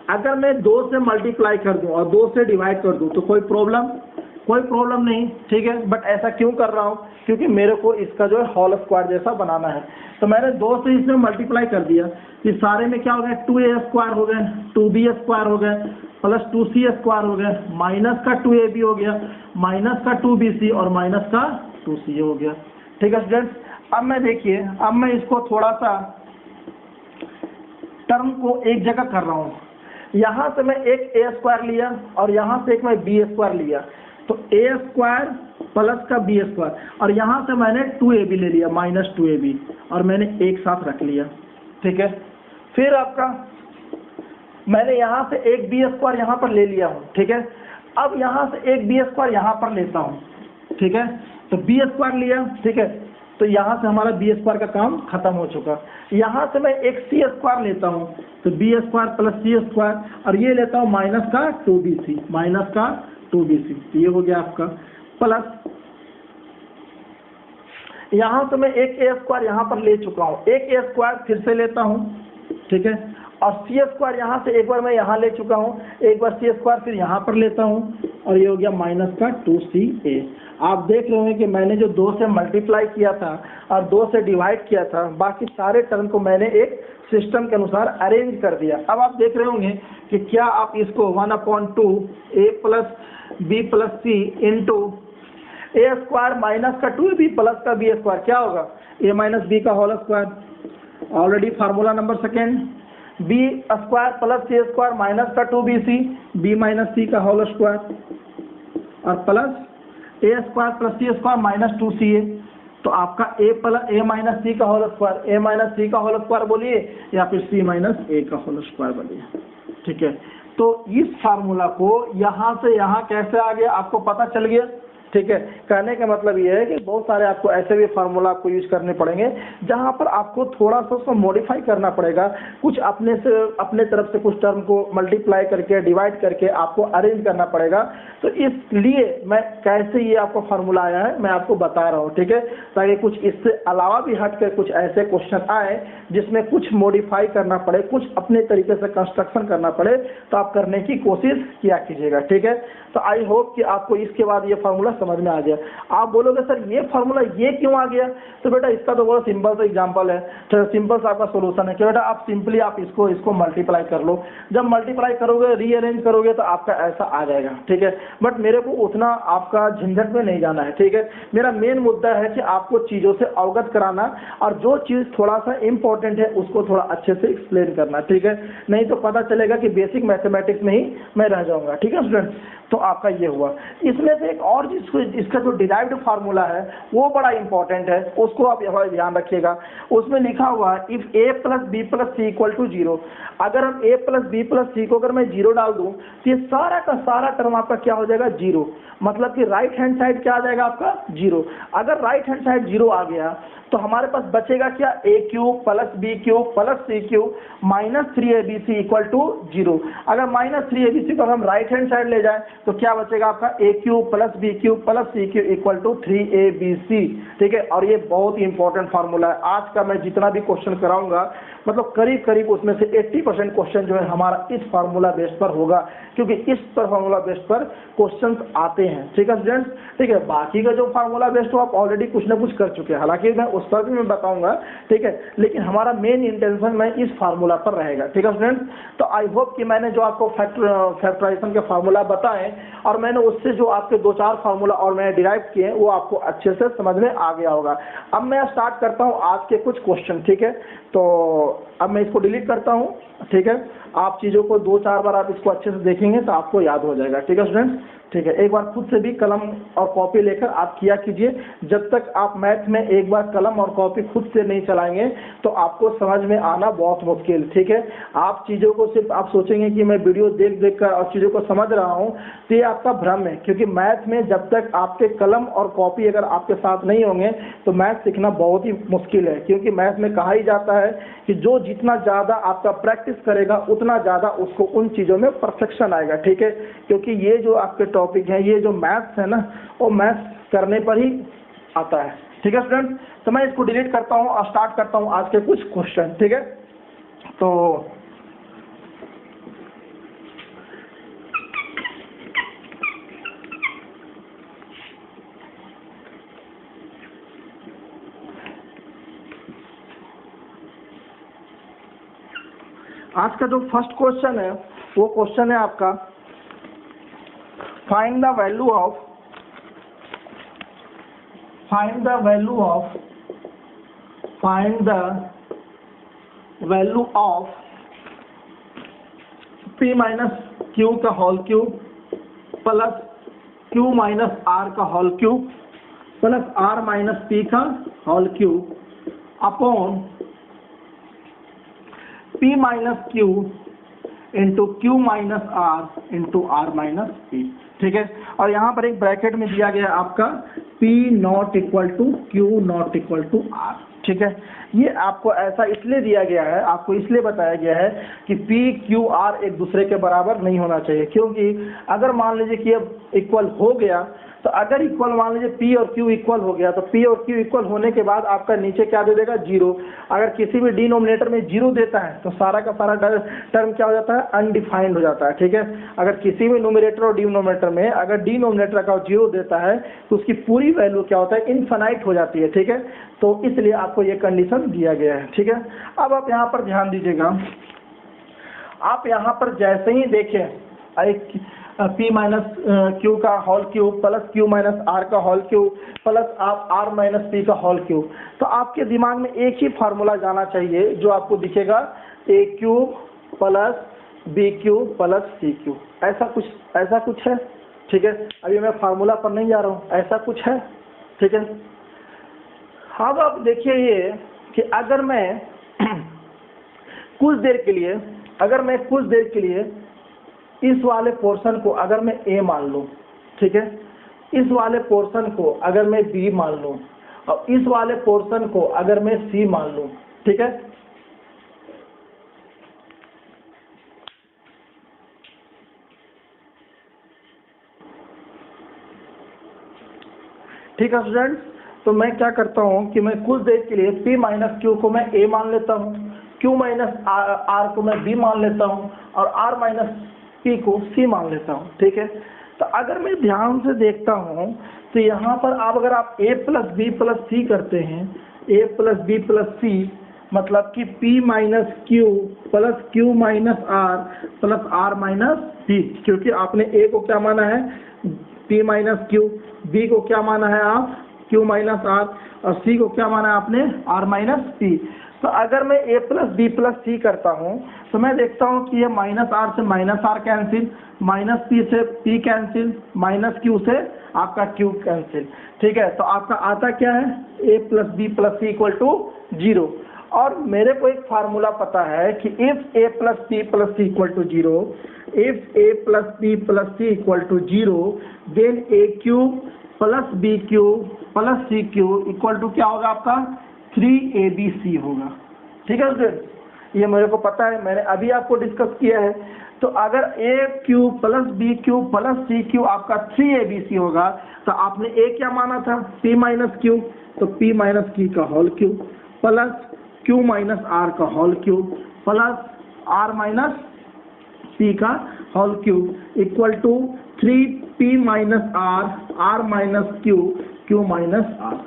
अगर मैं 2 से मल्टीप्लाई कर दूं और 2 से डिवाइड कर दूं तो कोई प्रॉब्लम नहीं। ठीक है, बट ऐसा क्यों कर रहा हूं? क्योंकि मेरे को इसका जो है होल स्क्वायर जैसा बनाना है। तो मैंने 2 से इसमें मल्टीप्लाई कर दिया, इस सारे में क्या हो गया? 2a स्क्वायर हो गए, 2b स्क्वायर हो गए प्लस 2c स्क्वायर हो गया, माइनस का 2ab हो गया, माइनस का 2bc और माइनस का 2c हो गया। ठीक है स्टूडेंट्स, अब मैं देखिए, अब मैं इसको थोड़ा सा टर्म को एक जगह कर रहा हूँ। यहाँ से मैं एक a स्क्वायर लिया और यहाँ से एक मैं b स्क्वायर लिया, तो a स्क्वायर प्लस का b स्क्वायर और यहाँ से मैंने 2ab ले लिया माइनस 2ab और मैंने एक साथ रख लिया। ठीक है, फिर आपका मैंने यहाँ से एक बी स्क्वायर यहाँ पर ले लिया हूँ। ठीक है, अब यहाँ से एक बी स्क्वायर यहाँ पर लेता हूँ। ठीक है, तो बी स्क्वायर लिया। ठीक है, तो यहाँ से हमारा बी स्क्वायर का काम खत्म हो चुका। यहाँ से मैं एक सी स्क्वायर लेता हूँ, तो बी स्क्वायर प्लस सी स्क्वायर और ये लेता हूँ माइनस का 2bc, माइनस का 2bc, ये हो गया आपका। प्लस यहाँ से मैं एक ए स्क्वायर यहाँ पर ले चुका हूँ, एक ए स्क्वायर फिर से लेता हूँ। ठीक है, और सी स्क्वायर यहाँ से एक बार मैं यहाँ ले चुका हूँ, एक बार सी स्क्वायर फिर यहाँ पर लेता हूँ और ये हो गया माइनस का 2ca। आप देख रहे होंगे कि मैंने जो 2 से मल्टीप्लाई किया था और 2 से डिवाइड किया था, बाकी सारे टर्म को मैंने एक सिस्टम के अनुसार अरेंज कर दिया। अब आप देख रहे होंगे कि क्या आप इसको 1/2 a plus B plus C into A square minus का 2b प्लस का बी स्क्वायर क्या होगा? a माइनस बी का whole square. Already formula number second, b square plus सी स्क्वायर माइनस का 2bc, बी माइनस सी का होल स्क्वायर और प्लस ए स्क्वायर प्लस सी स्क्वायर माइनस 2ca। तो आपका ए माइनस सी का होल स्क्वायर, ए माइनस सी का होल स्क्वायर बोलिए या फिर सी माइनस ए का होल स्क्वायर बोलिए। ठीक है, तो इस फार्मूला को यहाँ से यहाँ कैसे आ गया आपको पता चल गया। ठीक है। कहने का मतलब ये है कि बहुत सारे आपको ऐसे भी फार्मूला आपको यूज करने पड़ेंगे जहां पर आपको थोड़ा सा उसको मॉडिफाई करना पड़ेगा, कुछ अपने तरफ से कुछ टर्म को मल्टीप्लाई करके डिवाइड करके आपको अरेंज करना पड़ेगा। तो इसलिए मैं कैसे ये आपको फार्मूला आया है मैं आपको बता रहा हूँ, ठीक है, ताकि कुछ इससे अलावा भी हट कर कुछ ऐसे क्वेश्चन आए जिसमें कुछ मॉडिफाई करना पड़े, कुछ अपने तरीके से कंस्ट्रक्शन करना पड़े, तो आप करने की कोशिश किया कीजिएगा, ठीक है। तो आई होप कि आपको इसके बाद ये फार्मूला समझ में आ गया। आप बोलोगे सर ये फार्मूला ये क्यों आ गया, तो बेटा इसका तो बहुत सिंपल सा एग्जांपल है, तो सिंपल सा आपका सोल्यूशन है कि बेटा आप सिंपली आप इसको मल्टीप्लाई कर लो। जब मल्टीप्लाई करोगे रीअरेंज करोगे तो आपका ऐसा आ जाएगा, ठीक है। बट मेरे को उतना आपका झंझट में नहीं जाना है, ठीक है। मेरा मेन मुद्दा है कि आपको चीजों से अवगत कराना और जो चीज थोड़ा सा इंपॉर्टेंट है उसको थोड़ा अच्छे से एक्सप्लेन करना, ठीक है। नहीं तो पता चलेगा कि बेसिक मैथमेटिक्स में ही मैं रह जाऊंगा, ठीक है स्टूडेंट। तो आपका ये हुआ। इसमें से एक और इसका जो डिराइव्ड फार्मूला है वो बड़ा इंपॉर्टेंट है, उसको आप यहाँ ध्यान रखिएगा। उसमें लिखा हुआ है if a plus B plus C equal to 0, अगर हम a plus B plus C को अगर मैं 0 डाल दूं तो ये सारा का सारा टर्म आपका क्या हो जाएगा 0, मतलब कि राइट हैंड साइड क्या आ जाएगा आपका 0। अगर राइट हैंड साइड 0 आ गया तो हमारे पास बचेगा क्या a cube plus B cube plus C cube minus 3abc equal to 0। अगर माइनस 3abc को हम राइट हैंड साइड ले जाए तो क्या बचेगा आपका a cube plus B cube plus C cube equal to 3abc, ठीक है। और ये बहुत ही इंपॉर्टेंट फार्मूला है। आज का मैं जितना भी क्वेश्चन कराऊंगा मतलब करीब करीब उसमें से 80% क्वेश्चन जो है हमारा इस फार्मूला बेस पर होगा, क्योंकि इस पर फार्मूला बेस पर क्वेश्चंस आते हैं, ठीक है स्टूडेंट्स। ठीक है, बाकी का जो फार्मूला बेस्ड हो आप ऑलरेडी कुछ ना कुछ कर चुके हैं, हालांकि मैं उस पर भी मैं बताऊंगा, ठीक है, लेकिन हमारा मेन इंटेंशन में इस फार्मूला पर रहेगा, ठीक है स्टूडेंट्स। तो आई होप कि मैंने जो आपको फैक्टराइजेशन के फार्मूला बताए और मैंने उससे जो आपके 2-4 फार्मूला और मैंने डिराइव किए वो आपको अच्छे से समझ में आ गया होगा। अब मैं स्टार्ट करता हूँ आज के कुछ क्वेश्चन, ठीक है। तो अब मैं इसको डिलीट करता हूँ, ठीक है। आप चीज़ों को 2-4 बार आप इसको अच्छे से देखेंगे तो आपको याद हो जाएगा, ठीक है स्टूडेंट्स। ठीक है, एक बार खुद से भी कलम और कॉपी लेकर आप किया कीजिए। जब तक आप मैथ में एक बार कलम और कॉपी खुद से नहीं चलाएंगे तो आपको समझ में आना बहुत मुश्किल, ठीक है। आप चीज़ों को सिर्फ आप सोचेंगे कि मैं वीडियो देख देख कर और चीज़ों को समझ रहा हूँ, तो ये आपका भ्रम है, क्योंकि मैथ में जब तक आपके कलम और कॉपी अगर आपके साथ नहीं होंगे तो मैथ सीखना बहुत ही मुश्किल है। क्योंकि मैथ में कहा ही जाता है कि जो जितना ज़्यादा आपका प्रैक्टिस करेगा उतना ज़्यादा उसको उन चीज़ों में परफेक्शन आएगा, ठीक है। क्योंकि ये जो आपके टॉपिक है, ये जो मैथ्स है ना, वो मैथ्स करने पर ही आता है, ठीक है स्टूडेंट। तो मैं इसको डिलीट करता हूँ और स्टार्ट करता हूँ आज के कुछ क्वेश्चन, ठीक है। तो आज का जो फर्स्ट क्वेश्चन है वो क्वेश्चन है आपका find the value of p minus Q का whole cube plus q minus r का whole cube plus r minus p का whole cube upon p minus q into q minus r into r minus p, ठीक है। और यहाँ पर एक ब्रैकेट में दिया गया आपका P not equal to Q not equal to R, ठीक है। ये आपको ऐसा इसलिए दिया गया है, आपको इसलिए बताया गया है कि P Q R एक दूसरे के बराबर नहीं होना चाहिए, क्योंकि अगर मान लीजिए कि अब इक्वल हो गया तो अगर इक्वल मान लीजिए P और Q इक्वल हो गया तो P और Q इक्वल होने के बाद आपका नीचे क्या दे देगा 0। अगर किसी भी डिनोमिनेटर में 0 देता है तो सारा का सारा टर्म क्या हो जाता है अनडिफाइंड हो जाता है, ठीक है। अगर किसी भी न्यूमरेटर और डिनोमिनेटर में अगर डिनोमिनेटर का 0 देता है तो उसकी पूरी वैल्यू क्या होता है इनफाइनाइट हो जाती है, ठीक है। तो इसलिए आपको ये कंडीशन दिया गया है, ठीक है। अब आप यहाँ पर ध्यान दीजिएगा, आप यहाँ पर जैसे ही देखें एक P माइनस क्यू का whole cube plus Q minus R का होल क्यूब प्लस आप R माइनस P का होल क्यूब, तो आपके दिमाग में एक ही फार्मूला जाना चाहिए जो आपको दिखेगा A cube plus B cube plus C cube, ऐसा कुछ है, ठीक है। अभी मैं फार्मूला पर नहीं जा रहा हूँ, ऐसा कुछ है, ठीक है। अब आप देखिए ये कि अगर मैं कुछ देर के लिए इस वाले पोर्शन को अगर मैं A मान लूँ, ठीक है, इस वाले पोर्शन को अगर मैं बी मान लूं और इस वाले पोर्शन को अगर मैं सी मान लूं, ठीक है, ठीक है स्टूडेंट्स। तो मैं क्या करता हूं कि मैं कुछ देर के लिए P माइनस क्यू को मैं A मान लेता हूं, Q माइनस R को मैं B मान लेता हूं और R माइनस P को C मान लेता हूं, ठीक है। तो अगर मैं ध्यान से देखता हूं तो यहाँ पर अगर आप A plus B plus C करते हैं, A plus B plus C मतलब कि P minus Q plus Q minus R plus R minus P, क्योंकि आपने A को क्या माना है P माइनस Q, B को क्या माना है आप Q माइनस R और C को क्या माना है आपने R माइनस P। तो अगर मैं A plus B plus C करता हूँ तो मैं देखता हूँ कि ये माइनस R से minus R cancel, minus P से P कैंसिल, माइनस Q से आपका Q कैंसिल, ठीक है। तो आपका आता क्या है A plus B plus C equal to 0। और मेरे को एक फार्मूला पता है कि if A plus B plus C equal to 0, if A plus B plus C equal to 0, then A cube plus B cube plus C cube equal to क्या होगा आपका 3ABC होगा, ठीक है स्टूडेंट। ये मेरे को पता है, मैंने अभी आपको डिस्कस किया है। तो अगर A cube plus B cube plus C cube आपका 3ABC होगा तो आपने A क्या माना था P माइनस क्यू, तो P माइनस Q का whole cube plus Q minus R का whole cube plus R minus P का whole cube equal to 3P minus R, R minus Q, Q minus R,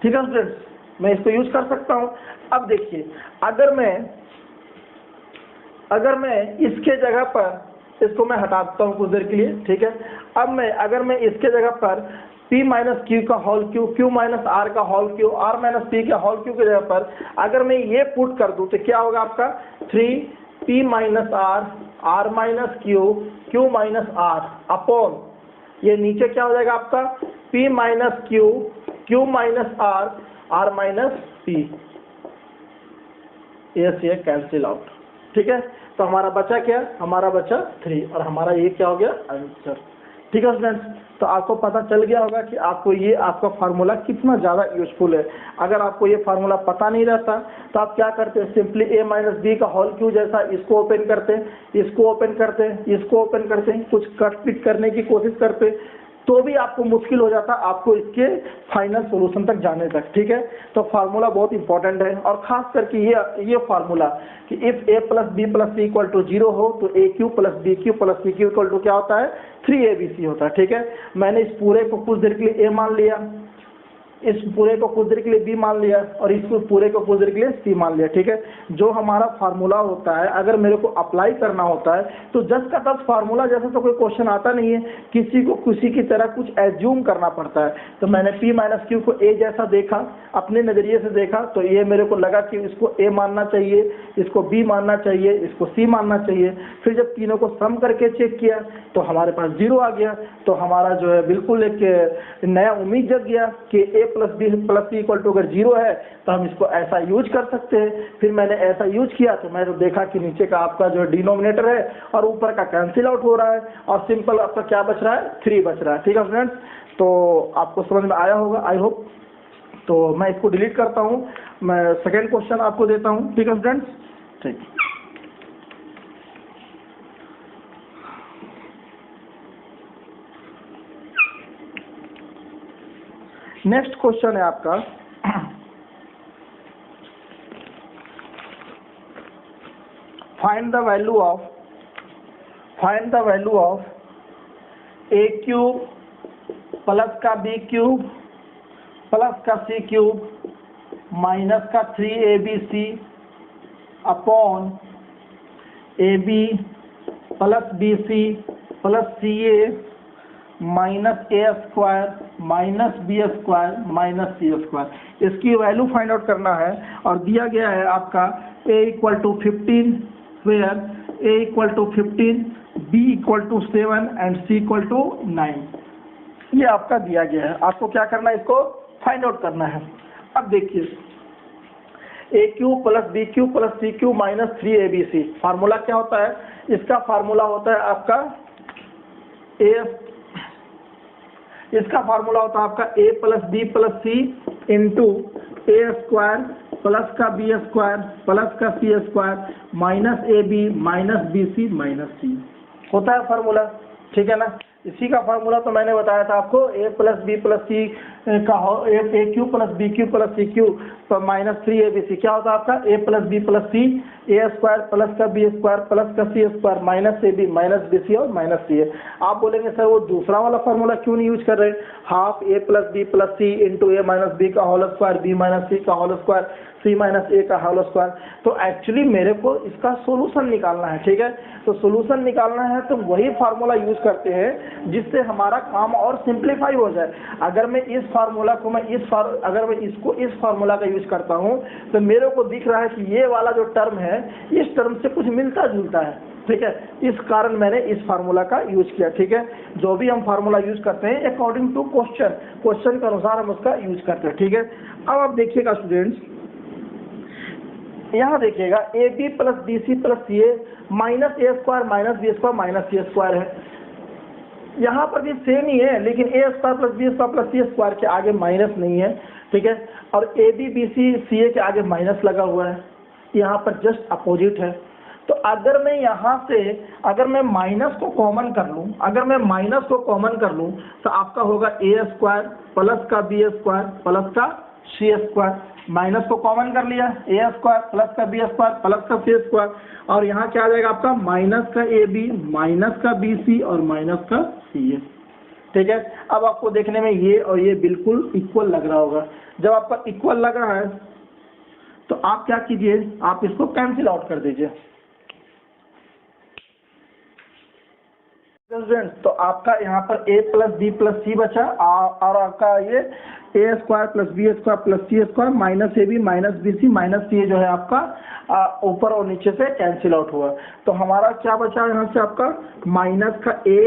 ठीक है स्टूडेंट्स। मैं इसको यूज कर सकता हूं। अब देखिए अगर मैं इसके जगह पर इसको मैं हटा देता हूं कुछ देर के लिए, ठीक है। अब अगर मैं इसके जगह पर P माइनस Q का whole cube, Q minus R का whole cube, R minus P का होल क्यूब की जगह पर अगर मैं ये पुट कर दूं तो क्या होगा आपका 3P minus R, R minus Q, Q minus R upon ये नीचे क्या हो जाएगा आपका P minus Q, Q minus R, R minus P, ये कैंसिल आउट, ठीक है। तो हमारा बचा क्या, हमारा बचा 3 और हमारा ये क्या हो गया आंसर, ठीक है स्टूडेंट्स। तो आपको पता चल गया होगा कि आपको ये आपका फार्मूला कितना ज़्यादा यूजफुल है। अगर आपको ये फार्मूला पता नहीं रहता तो आप क्या करते हैं, सिंपली A माइनस B का होल क्यूब जैसा इसको ओपन करते हैं, इसको ओपन करते हैं, इसको ओपन करते हैं, कुछ कट पिट करने की कोशिश करते हैं तो भी आपको मुश्किल हो जाता आपको इसके फाइनल सॉल्यूशन तक जाने तक, ठीक है। तो फार्मूला बहुत इंपॉर्टेंट है और खास करके ये फार्मूला कि if A plus B plus C equal to 0 हो तो A cube plus B cube plus C cube equal to क्या होता है 3ABC होता है, ठीक है। मैंने इस पूरे को कुछ देर के लिए A मान लिया, इस पूरे को कुछ देर के लिए B मान लिया और इस पूरे को कुछ देर के लिए C मान लिया, ठीक है। जो हमारा फार्मूला होता है अगर मेरे को अप्लाई करना होता है तो जस्ट का तस्ट फार्मूला जैसा तो कोई क्वेश्चन आता नहीं है, किसी को किसी की तरह कुछ एज्यूम करना पड़ता है। तो मैंने P माइनस Q को A जैसा देखा, अपने नज़रिए से देखा तो ये मेरे को लगा कि इसको A मानना चाहिए, इसको B मानना चाहिए, इसको C मानना चाहिए। फिर जब तीनों को सम करके चेक किया तो हमारे पास 0 आ गया। तो हमारा जो है बिल्कुल एक नया उम्मीद जग गया कि A plus B plus C equal to अगर 0 है तो हम इसको ऐसा यूज कर सकते हैं। फिर मैंने ऐसा यूज किया तो मैंने देखा कि नीचे का आपका जो डिनोमिनेटर है और ऊपर का कैंसिल आउट हो रहा है और सिंपल आपका क्या बच रहा है 3 बच रहा है, ठीक है फ्रेंड्स। तो आपको समझ में आया होगा आई होप। तो मैं इसको डिलीट करता हूँ, मैं सेकेंड क्वेश्चन आपको देता हूँ, ठीक है फ्रेंड्स, ठीक। नेक्स्ट क्वेश्चन है आपका find the value of A cube plus का B क्यूब प्लस का C क्यूब माइनस का 3ABC upon AB plus BC plus CA minus A square minus B square minus C square. इसकी वैल्यू फाइंड आउट करना है और दिया गया है आपका A equal to 15 where A equal to 15, B equal to 7 and C equal to 9। ये आपका दिया गया है, आपको क्या करना है इसको फाइंड आउट करना है। अब देखिए A cube plus B cube plus C cube minus 3ABC formula क्या होता है, इसका फार्मूला होता है आपका इसका फार्मूला होता है आपका a plus B plus C into A square plus का बी स्क्वायर प्लस का सी square minus A B minus b c minus c होता है फार्मूला, ठीक है ना। इसी का फार्मूला तो मैंने बताया था आपको, a plus B plus c का a cube plus B cube plus C cube minus 3abc क्या होता है आपका a plus B plus c a square plus का बी स्क्वायर प्लस का सी square minus A B minus b c और माइनस सी है। आप बोलेंगे सर वो दूसरा वाला फार्मूला क्यों नहीं यूज कर रहे, half a plus B plus C into A minus B का होल स्क्वायर बी माइनस सी का whole square C minus A का होल स्क्वायर। तो एक्चुअली मेरे को इसका सोल्यूशन निकालना है, ठीक है। तो सोल्यूशन निकालना है तो वही फार्मूला यूज करते हैं जिससे हमारा काम और सिंप्लीफाई हो जाए। अगर मैं इस फार्मूला को अगर मैं इसको इस फार्मूला का यूज करता हूँ तो मेरे को दिख रहा है कि ये वाला जो टर्म है इस टर्म से कुछ मिलता जुलता है, ठीक है। इस कारण मैंने इस फार्मूला का यूज किया, ठीक है। जो भी हम फार्मूला यूज करते हैं अकॉर्डिंग टू क्वेश्चन के अनुसार हम उसका यूज करते हैं, ठीक है। अब आप देखिएगा स्टूडेंट्स, यहाँ देखिएगा a B plus b c plus c a minus a square minus B square minus c square है। यहाँ पर भी सेम ही है, लेकिन a square plus B square plus C square के आगे माइनस नहीं है, ठीक है। और ए बी बी सी सी ए के आगे माइनस लगा हुआ है, यहाँ पर जस्ट अपोजिट है। तो अगर मैं यहाँ से अगर मैं माइनस को कॉमन कर लूँ तो आपका होगा ए स्क्वायर प्लस का बी स्क्वायर प्लस का सी स्क्वायर। माइनस को कॉमन कर लिया, ए स्क्वायर प्लस का बी स्क्वायर प्लस का सी स्क्वायर, और यहाँ क्या आ जाएगा आपका माइनस का ए बी माइनस का बी सी और माइनस का सी ए, ठीक है। अब आपको देखने में ये और ये बिल्कुल इक्वल लग रहा होगा। जब आपका इक्वल लग रहा है तो आप क्या कीजिए, आप इसको कैंसिल आउट कर दीजिए। तो आपका यहाँ पर a plus B plus c बचा और आपका ये a square plus B square plus C square minus A B minus b c minus c जो है आपका ऊपर और नीचे से कैंसिल आउट हुआ। तो हमारा क्या बचा यहाँ से आपका माइनस का a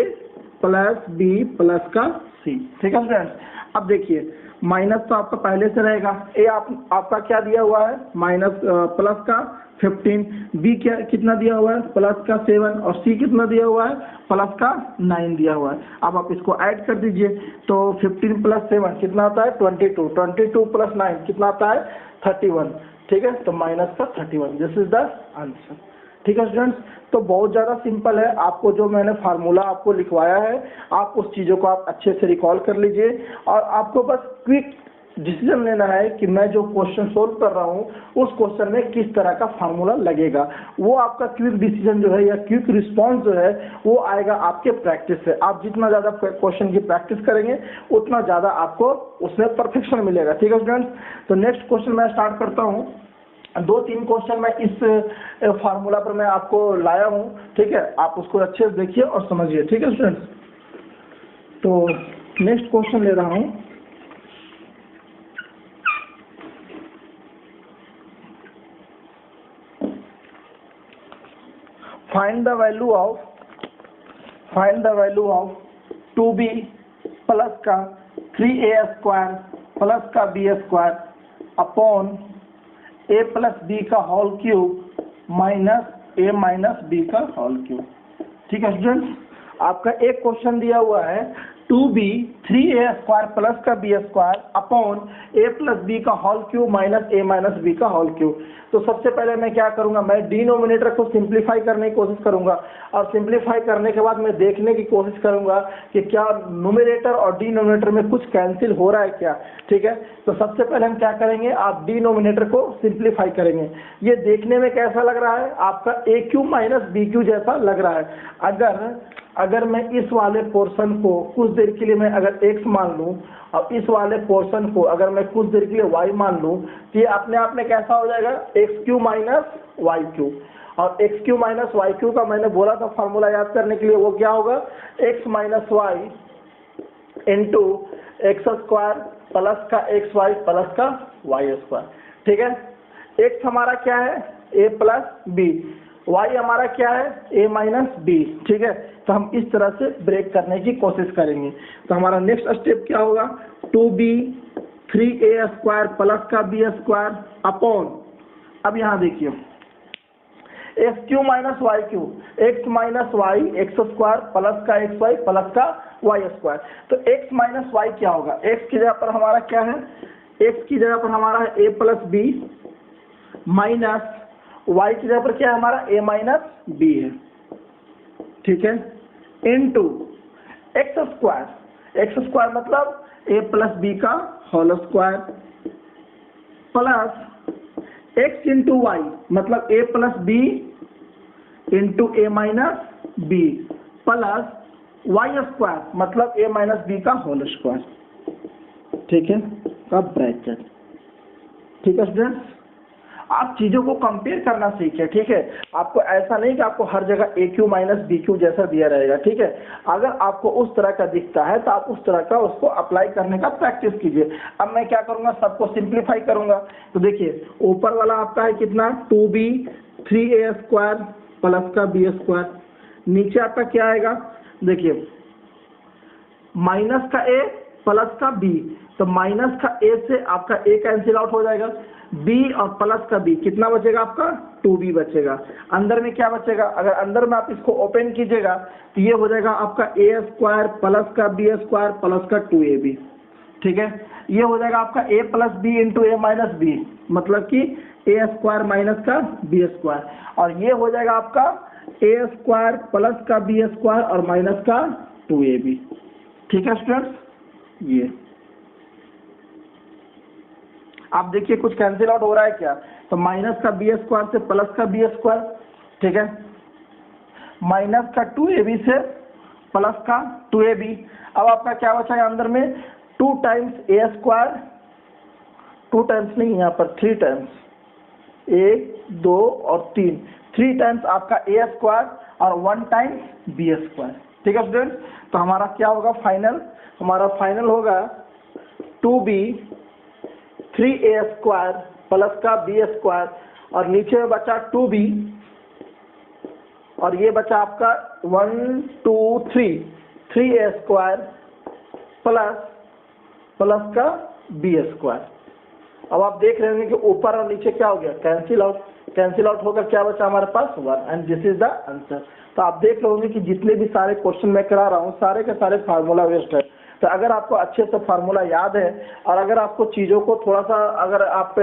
प्लस बी प्लस का सी, ठीक है फ्रेंड्स। अब देखिए माइनस तो आपका पहले से रहेगा, ए आपका क्या दिया हुआ है माइनस प्लस का 15, बी क्या कितना दिया हुआ है प्लस का 7 और सी कितना दिया हुआ है प्लस का 9 दिया हुआ है। अब आप इसको ऐड कर दीजिए तो 15 प्लस 7 कितना आता है 22, 22 प्लस 9 कितना आता है 31, ठीक है। तो माइनस का 31, दिस इज द आंसर, ठीक है स्टूडेंट्स। तो बहुत ज़्यादा सिंपल है, आपको जो मैंने फार्मूला आपको लिखवाया है आप उस चीज़ों को आप अच्छे से रिकॉल कर लीजिए और आपको बस क्विक डिसीजन लेना है कि मैं जो क्वेश्चन सोल्व कर रहा हूँ उस क्वेश्चन में किस तरह का फार्मूला लगेगा। वो आपका क्विक डिसीजन जो है या क्विक रिस्पॉन्स जो है वो आएगा आपके प्रैक्टिस से। आप जितना ज़्यादा क्वेश्चन की प्रैक्टिस करेंगे उतना ज़्यादा आपको उसमें परफेक्शन मिलेगा, ठीक है स्टूडेंट्स। तो नेक्स्ट क्वेश्चन मैं स्टार्ट करता हूँ। 2-3 क्वेश्चन मैं इस फार्मूला पर मैं आपको लाया हूँ, ठीक है। आप उसको अच्छे से देखिए और समझिए, ठीक है स्टूडेंट्स। तो नेक्स्ट क्वेश्चन ले रहा हूँ। Find the value of 2b plus का 3a स्क्वायर प्लस का b square upon a plus B का whole cube minus a minus B का होल क्यूब, ठीक है स्टूडेंट्स। आपका एक क्वेश्चन दिया हुआ है 2b 3a स्क्वायर प्लस का b square upon a plus B का whole cube minus a minus B का होल क्यूब। तो सबसे पहले मैं क्या करूंगा, मैं डिनोमिनेटर को सिंप्लीफाई करने की कोशिश करूंगा और सिंप्लीफाई करने के बाद मैं देखने की कोशिश करूंगा कि क्या न्यूमरेटर और डिनोमिनेटर में कुछ कैंसिल हो रहा है क्या, ठीक है। तो सबसे पहले हम क्या करेंगे, आप डिनोमिनेटर को सिंप्लीफाई करेंगे। ये देखने में कैसा लग रहा है, आपका A cube minus B Q जैसा लग रहा है। अगर मैं इस वाले पोर्शन को कुछ देर के लिए मैं अगर x मान लूं और इस वाले पोर्शन को अगर मैं कुछ देर के लिए y मान लूं तो ये अपने आप में कैसा हो जाएगा x cube minus Y cube. और x cube minus Y cube का मैंने बोला था फार्मूला याद करने के लिए, वो क्या होगा x minus Y into x square plus का एक्स वाई प्लस का वाई स्क्वायर, ठीक है। x हमारा क्या है a प्लस बी, y हमारा क्या है a माइनस बी, ठीक है। तो हम इस तरह से ब्रेक करने की कोशिश करेंगे। तो हमारा नेक्स्ट स्टेप क्या होगा 2b 3a स्क्वायर प्लस का b स्क्वायर अपॉन, अब यहाँ देखिए X cube minus Y cube, X minus Y X square plus का एक्स वाई प्लस का वाई स्क्वायर। तो एक्स माइनस वाई क्या होगा, एक्स की जगह पर हमारा क्या है, एक्स की जगह पर हमारा है ए प्लस बी माइनस वाई की जगह पर क्या है हमारा ए माइनस बी है, ठीक है, इनटू एक्स स्क्वायर मतलब ए प्लस बी का whole square plus x into y मतलब a plus B into A minus b plus y square मतलब ए माइनस बी का होल स्क्वायर, ठीक है, का ब्रैकेट। ठीक है स्टूडेंट्स, आप चीजों को कंपेयर करना सीखें, ठीक है, आपको ऐसा नहीं कि आपको हर जगह ए क्यू माइनस बी क्यू जैसा दिया रहेगा, ठीक है, अगर आपको उस तरह का दिखता है तो आप उस तरह का उसको अप्लाई करने का प्रैक्टिस कीजिए। अब मैं क्या करूंगा, सबको सिंप्लीफाई करूंगा। तो देखिए ऊपर वाला आपका है कितना 2b 3a स्क्वायर प्लस का बी स्क्वायर, नीचे आपका क्या आएगा, देखिए माइनस का a प्लस का b, तो माइनस का a से आपका a कैंसिल आउट हो जाएगा, b और प्लस का b कितना बचेगा आपका 2b बचेगा। अंदर में क्या बचेगा, अगर अंदर में आप इसको ओपन कीजिएगा तो ये हो जाएगा आपका a स्क्वायर प्लस का b स्क्वायर प्लस का 2ab, ठीक है, ये हो जाएगा आपका a plus B into A minus B मतलब कि a स्क्वायर माइनस का b स्क्वायर, और ये हो जाएगा आपका a स्क्वायर प्लस का b स्क्वायर और माइनस का 2ab। ठीक है स्टूडेंट्स, ये आप देखिए कुछ कैंसिल आउट हो रहा है क्या, तो माइनस का बी स्क्वायर से प्लस का बी स्क्वायर, ठीक है, माइनस का 2ab से प्लस का 2ab। अब आपका क्या बचा है अंदर में 2 टाइम्स ए स्क्वायर, 2 टाइम्स नहीं यहाँ पर 3 टाइम्स, 1 2 और 3 टाइम्स आपका ए स्क्वायर और 1 टाइम्स बी स्क्वायर। ठीक है स्टूडेंट, तो हमारा क्या होगा फाइनल, हमारा फाइनल होगा 2b 3a स्क्वायर प्लस का b स्क्वायर और नीचे में बचा 2b और ये बचा आपका 1 2 3a स्क्वायर प्लस का b स्क्वायर। अब आप देख रहे होंगे कि ऊपर और नीचे क्या हो गया, कैंसिल आउट होकर क्या बचा हमारे पास 1, and this is the answer. तो आप देख रहे होंगे कि जितने भी सारे क्वेश्चन मैं करा रहा हूँ सारे के सारे फार्मूला बेस्ड है। तो अगर आपको अच्छे से फार्मूला याद है और अगर आपको चीज़ों को थोड़ा सा अगर आप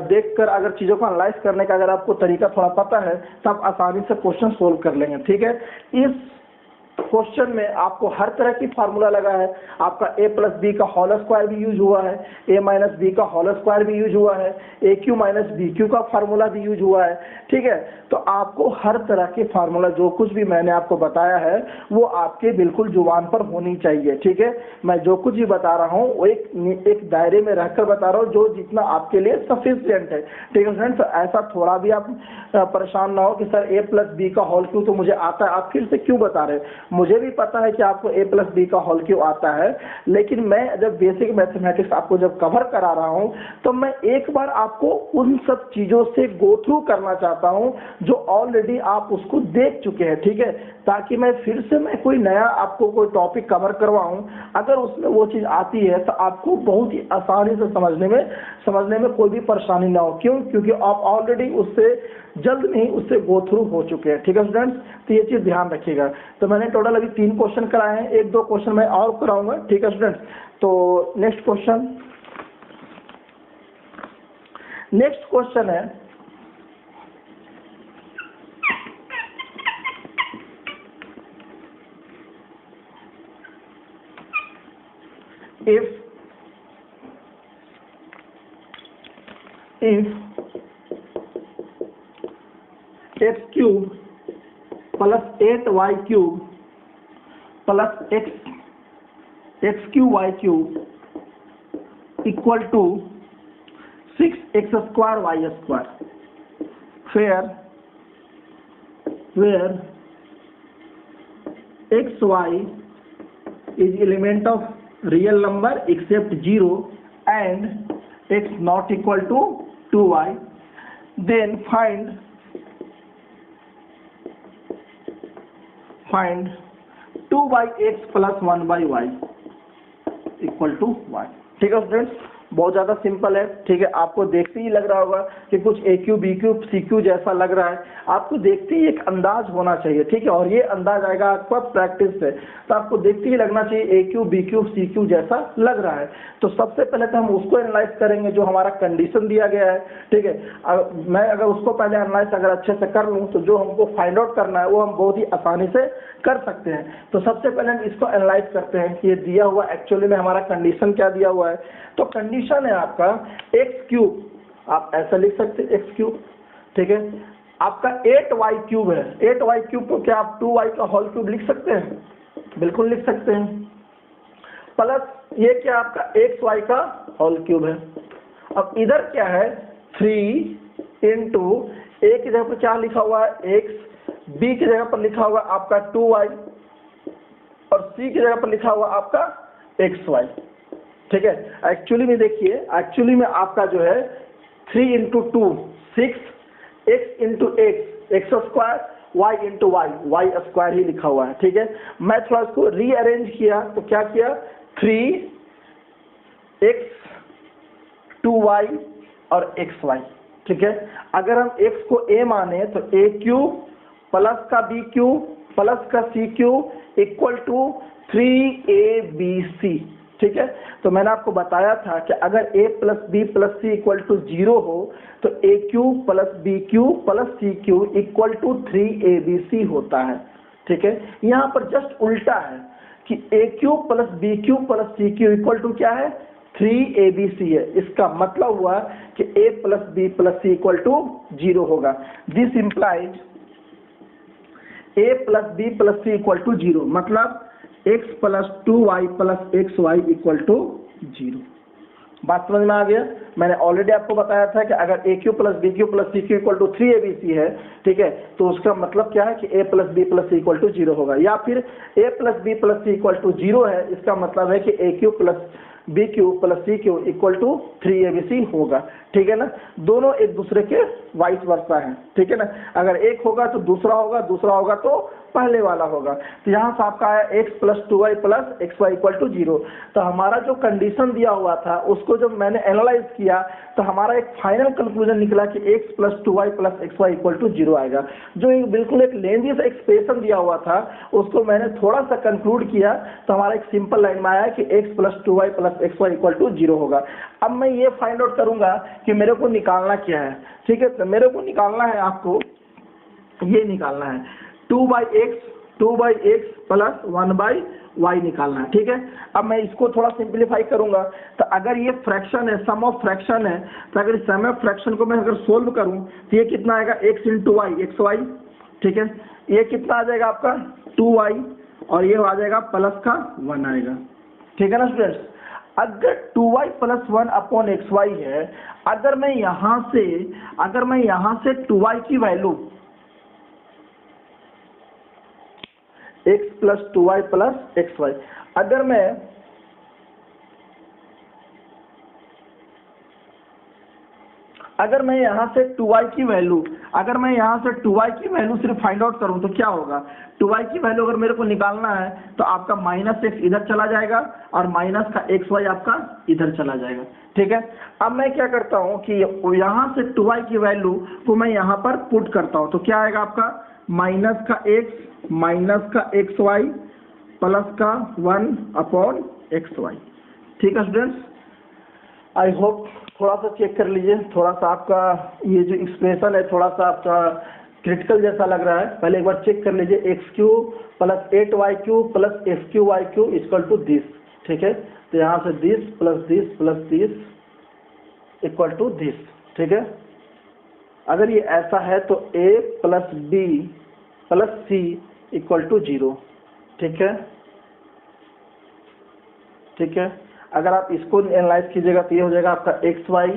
देखकर अगर चीज़ों को एनालाइज करने का अगर आपको तरीका थोड़ा पता है तो आप आसानी से क्वेश्चन सोल्व कर लेंगे। ठीक है, इस क्वेश्चन में आपको हर तरह की फार्मूला लगा है, आपका a प्लस बी का होल स्क्वायर भी यूज हुआ है, a माइनस बी का होल स्क्वायर भी यूज हुआ है, ए क्यू माइनस बी क्यू का फार्मूला भी यूज हुआ है। ठीक है, तो आपको हर तरह के फार्मूला जो कुछ भी मैंने आपको बताया है वो आपके बिल्कुल जुबान पर होनी चाहिए। ठीक है, मैं जो कुछ भी बता रहा हूँ वो एक दायरे में रहकर बता रहा हूँ जो जितना आपके लिए सफिशिएंट है। ठीक है फ्रेंड्स, ऐसा थोड़ा भी आप परेशान ना हो कि सर a प्लस बी का होल क्यों तो मुझे आता है, आप फिर से क्यों बता रहे हैं। मुझे भी पता है कि आपको a प्लस बी का होल क्यों आता है, लेकिन मैं जब बेसिक मैथमेटिक्स आपको जब कवर करा रहा हूं तो मैं एक बार आपको उन सब चीजों से गो थ्रू करना चाहता हूं जो ऑलरेडी आप उसको देख चुके हैं। ठीक है, ताकि मैं फिर से मैं कोई नया आपको कोई टॉपिक कवर करवाऊं, अगर उसमें वो चीज आती है तो आपको बहुत ही आसानी से समझने में कोई भी परेशानी ना हो। क्यों, क्योंकि आप ऑलरेडी उससे जल्द नहीं उससे गो थ्रू हो चुके हैं। ठीक है स्टूडेंट्स, तो ये चीज ध्यान रखिएगा। तो मैंने टोटल अभी 3 क्वेश्चन कराए हैं, 1-2 क्वेश्चन मैं और कराऊंगा। ठीक है स्टूडेंट्स, तो नेक्स्ट क्वेश्चन है if x cube plus 8y cube plus x cube y cube equal to 6x square y square, where x y is element of real number except 0 and x not equal to 2y, then find 2 by x plus 1 by y equal to y। ठीक है स्टूडेंट्स, बहुत ज़्यादा सिंपल है, ठीक है। आपको देखते ही लग रहा होगा कि कुछ a cube b cube c cube जैसा लग रहा है, आपको देखते ही एक अंदाज होना चाहिए, ठीक है। और ये अंदाज आएगा आपका प्रैक्टिस से, तो आपको देखते ही लगना चाहिए a cube b cube c cube जैसा लग रहा है। तो सबसे पहले तो हम उसको एनालाइज करेंगे जो हमारा कंडीशन दिया गया है, ठीक है। मैं अगर उसको पहले एनालाइज अगर अच्छे से कर लूँ तो जो हमको फाइंड आउट करना है वो हम बहुत ही आसानी से कर सकते हैं। तो सबसे पहले हम इसको एनालाइज करते हैं कि ये दिया हुआ एक्चुअली में हमारा कंडीशन क्या दिया हुआ है। तो कंडीशन है आपका एक्स क्यूब, आप ऐसा लिख सकते हैं एक्स क्यूब, ठीक है। आपका 8y क्यूब है, 8y क्यूब को क्या आप 2y का होल क्यूब लिख सकते हैं? बिल्कुल लिख सकते हैं। प्लस ये क्या आपका xy का होल क्यूब है। अब इधर क्या है 3 इंटू ए की जगह पर क्या लिखा हुआ है x, बी की जगह पर लिखा हुआ आपका 2y और सी की जगह पर लिखा हुआ आपका xy, ठीक है। एक्चुअली में देखिए, एक्चुअली में आपका जो है 3 into 2 6, x into x square, y into y square ही लिखा हुआ है, ठीक है। मैं थोड़ा इसको रीअरेंज किया तो क्या किया 3x 2y और xy, ठीक है। अगर हम x को a माने तो a क्यूब प्लस का b क्यूब प्लस का c cube equal to 3abc, ठीक है। तो मैंने आपको बताया था कि अगर a plus B plus C equal to 0 हो तो a cube plus B cube plus C cube equal to 3abc होता है, ठीक है। यहाँ पर जस्ट उल्टा है कि a cube plus B cube plus C cube equal to क्या है 3abc है। इसका मतलब हुआ कि a plus B plus C equal to 0 होगा। This implies a plus B plus C equal to 0, मतलब x plus 2y plus xy equal to 0। बात समझ में आ गया? मैंने ऑलरेडी आपको बताया था कि अगर a cube plus B cube plus C cube equal to 3abc है, ठीक है, तो उसका मतलब क्या है कि a plus B plus C equal to 0 होगा। या फिर a plus B plus C equal to 0 है, इसका मतलब है कि a cube plus B cube plus C cube equal to 3abc होगा, ठीक है ना। दोनों एक दूसरे के वाइस वर्सा है, ठीक है ना। अगर एक होगा तो दूसरा होगा, दूसरा होगा तो पहले वाला होगा। तो यहाँ से आपका आया x plus 2y plus xy equal to 0। तो हमारा जो कंडीशन दिया हुआ था उसको जब मैंने एनालाइज किया तो हमारा एक फाइनल कंक्लूजन निकला कि x plus 2y plus xy equal to 0 आएगा। जो बिल्कुल एक लेंदी सा एक्सप्रेशन दिया हुआ था उसको मैंने थोड़ा सा कंक्लूड किया तो हमारा एक सिंपल लाइन में आया कि x plus 2y plus xy equal to 0 होगा। अब मैं ये फाइंड आउट करूंगा कि मेरे को निकालना क्या है, ठीक है। तो मेरे को निकालना है, आपको ये निकालना है 2/x प्लस 1/y निकालना है, ठीक है। अब मैं इसको थोड़ा सिंप्लीफाई करूंगा तो अगर ये फ्रैक्शन है, सम ऑफ फ्रैक्शन है, तो अगर इस सम ऑफ फ्रैक्शन को मैं अगर सोल्व करूं तो ये कितना आएगा x इंटू वाई xy, ठीक है। ये कितना आ जाएगा आपका 2y और ये आ जाएगा प्लस का 1 आएगा, ठीक है ना स्टूडेंट्स। अगर 2y प्लस 1 अपॉन xy है, अगर मैं यहाँ से 2y की value x plus 2y plus xy, अगर मैं यहाँ से 2y की वैल्यू सिर्फ फाइंड आउट करूं तो क्या होगा 2y की वैल्यू अगर मेरे को निकालना है तो आपका माइनस x इधर चला जाएगा और माइनस का xy आपका इधर चला जाएगा, ठीक है। अब मैं क्या करता हूं कि यहाँ से 2y की वैल्यू को मैं यहाँ पर पुट करता हूं तो क्या आएगा आपका माइनस का x माइनस का xy प्लस का 1 अपॉन xy, ठीक है स्टूडेंट्स। आई होप थोड़ा सा चेक कर लीजिए, थोड़ा सा आपका ये जो एक्सप्रेशन है थोड़ा सा आपका क्रिटिकल जैसा लग रहा है। पहले एक बार चेक कर लीजिए x cube plus 8y cube plus f cube Y cube equal to this, ठीक है। तो यहाँ से this plus this equal to this, ठीक है। अगर ये ऐसा है तो a plus b plus c equal to 0, ठीक है, ठीक है। अगर आप इसको एनालाइज कीजिएगा तो ये हो जाएगा आपका xy,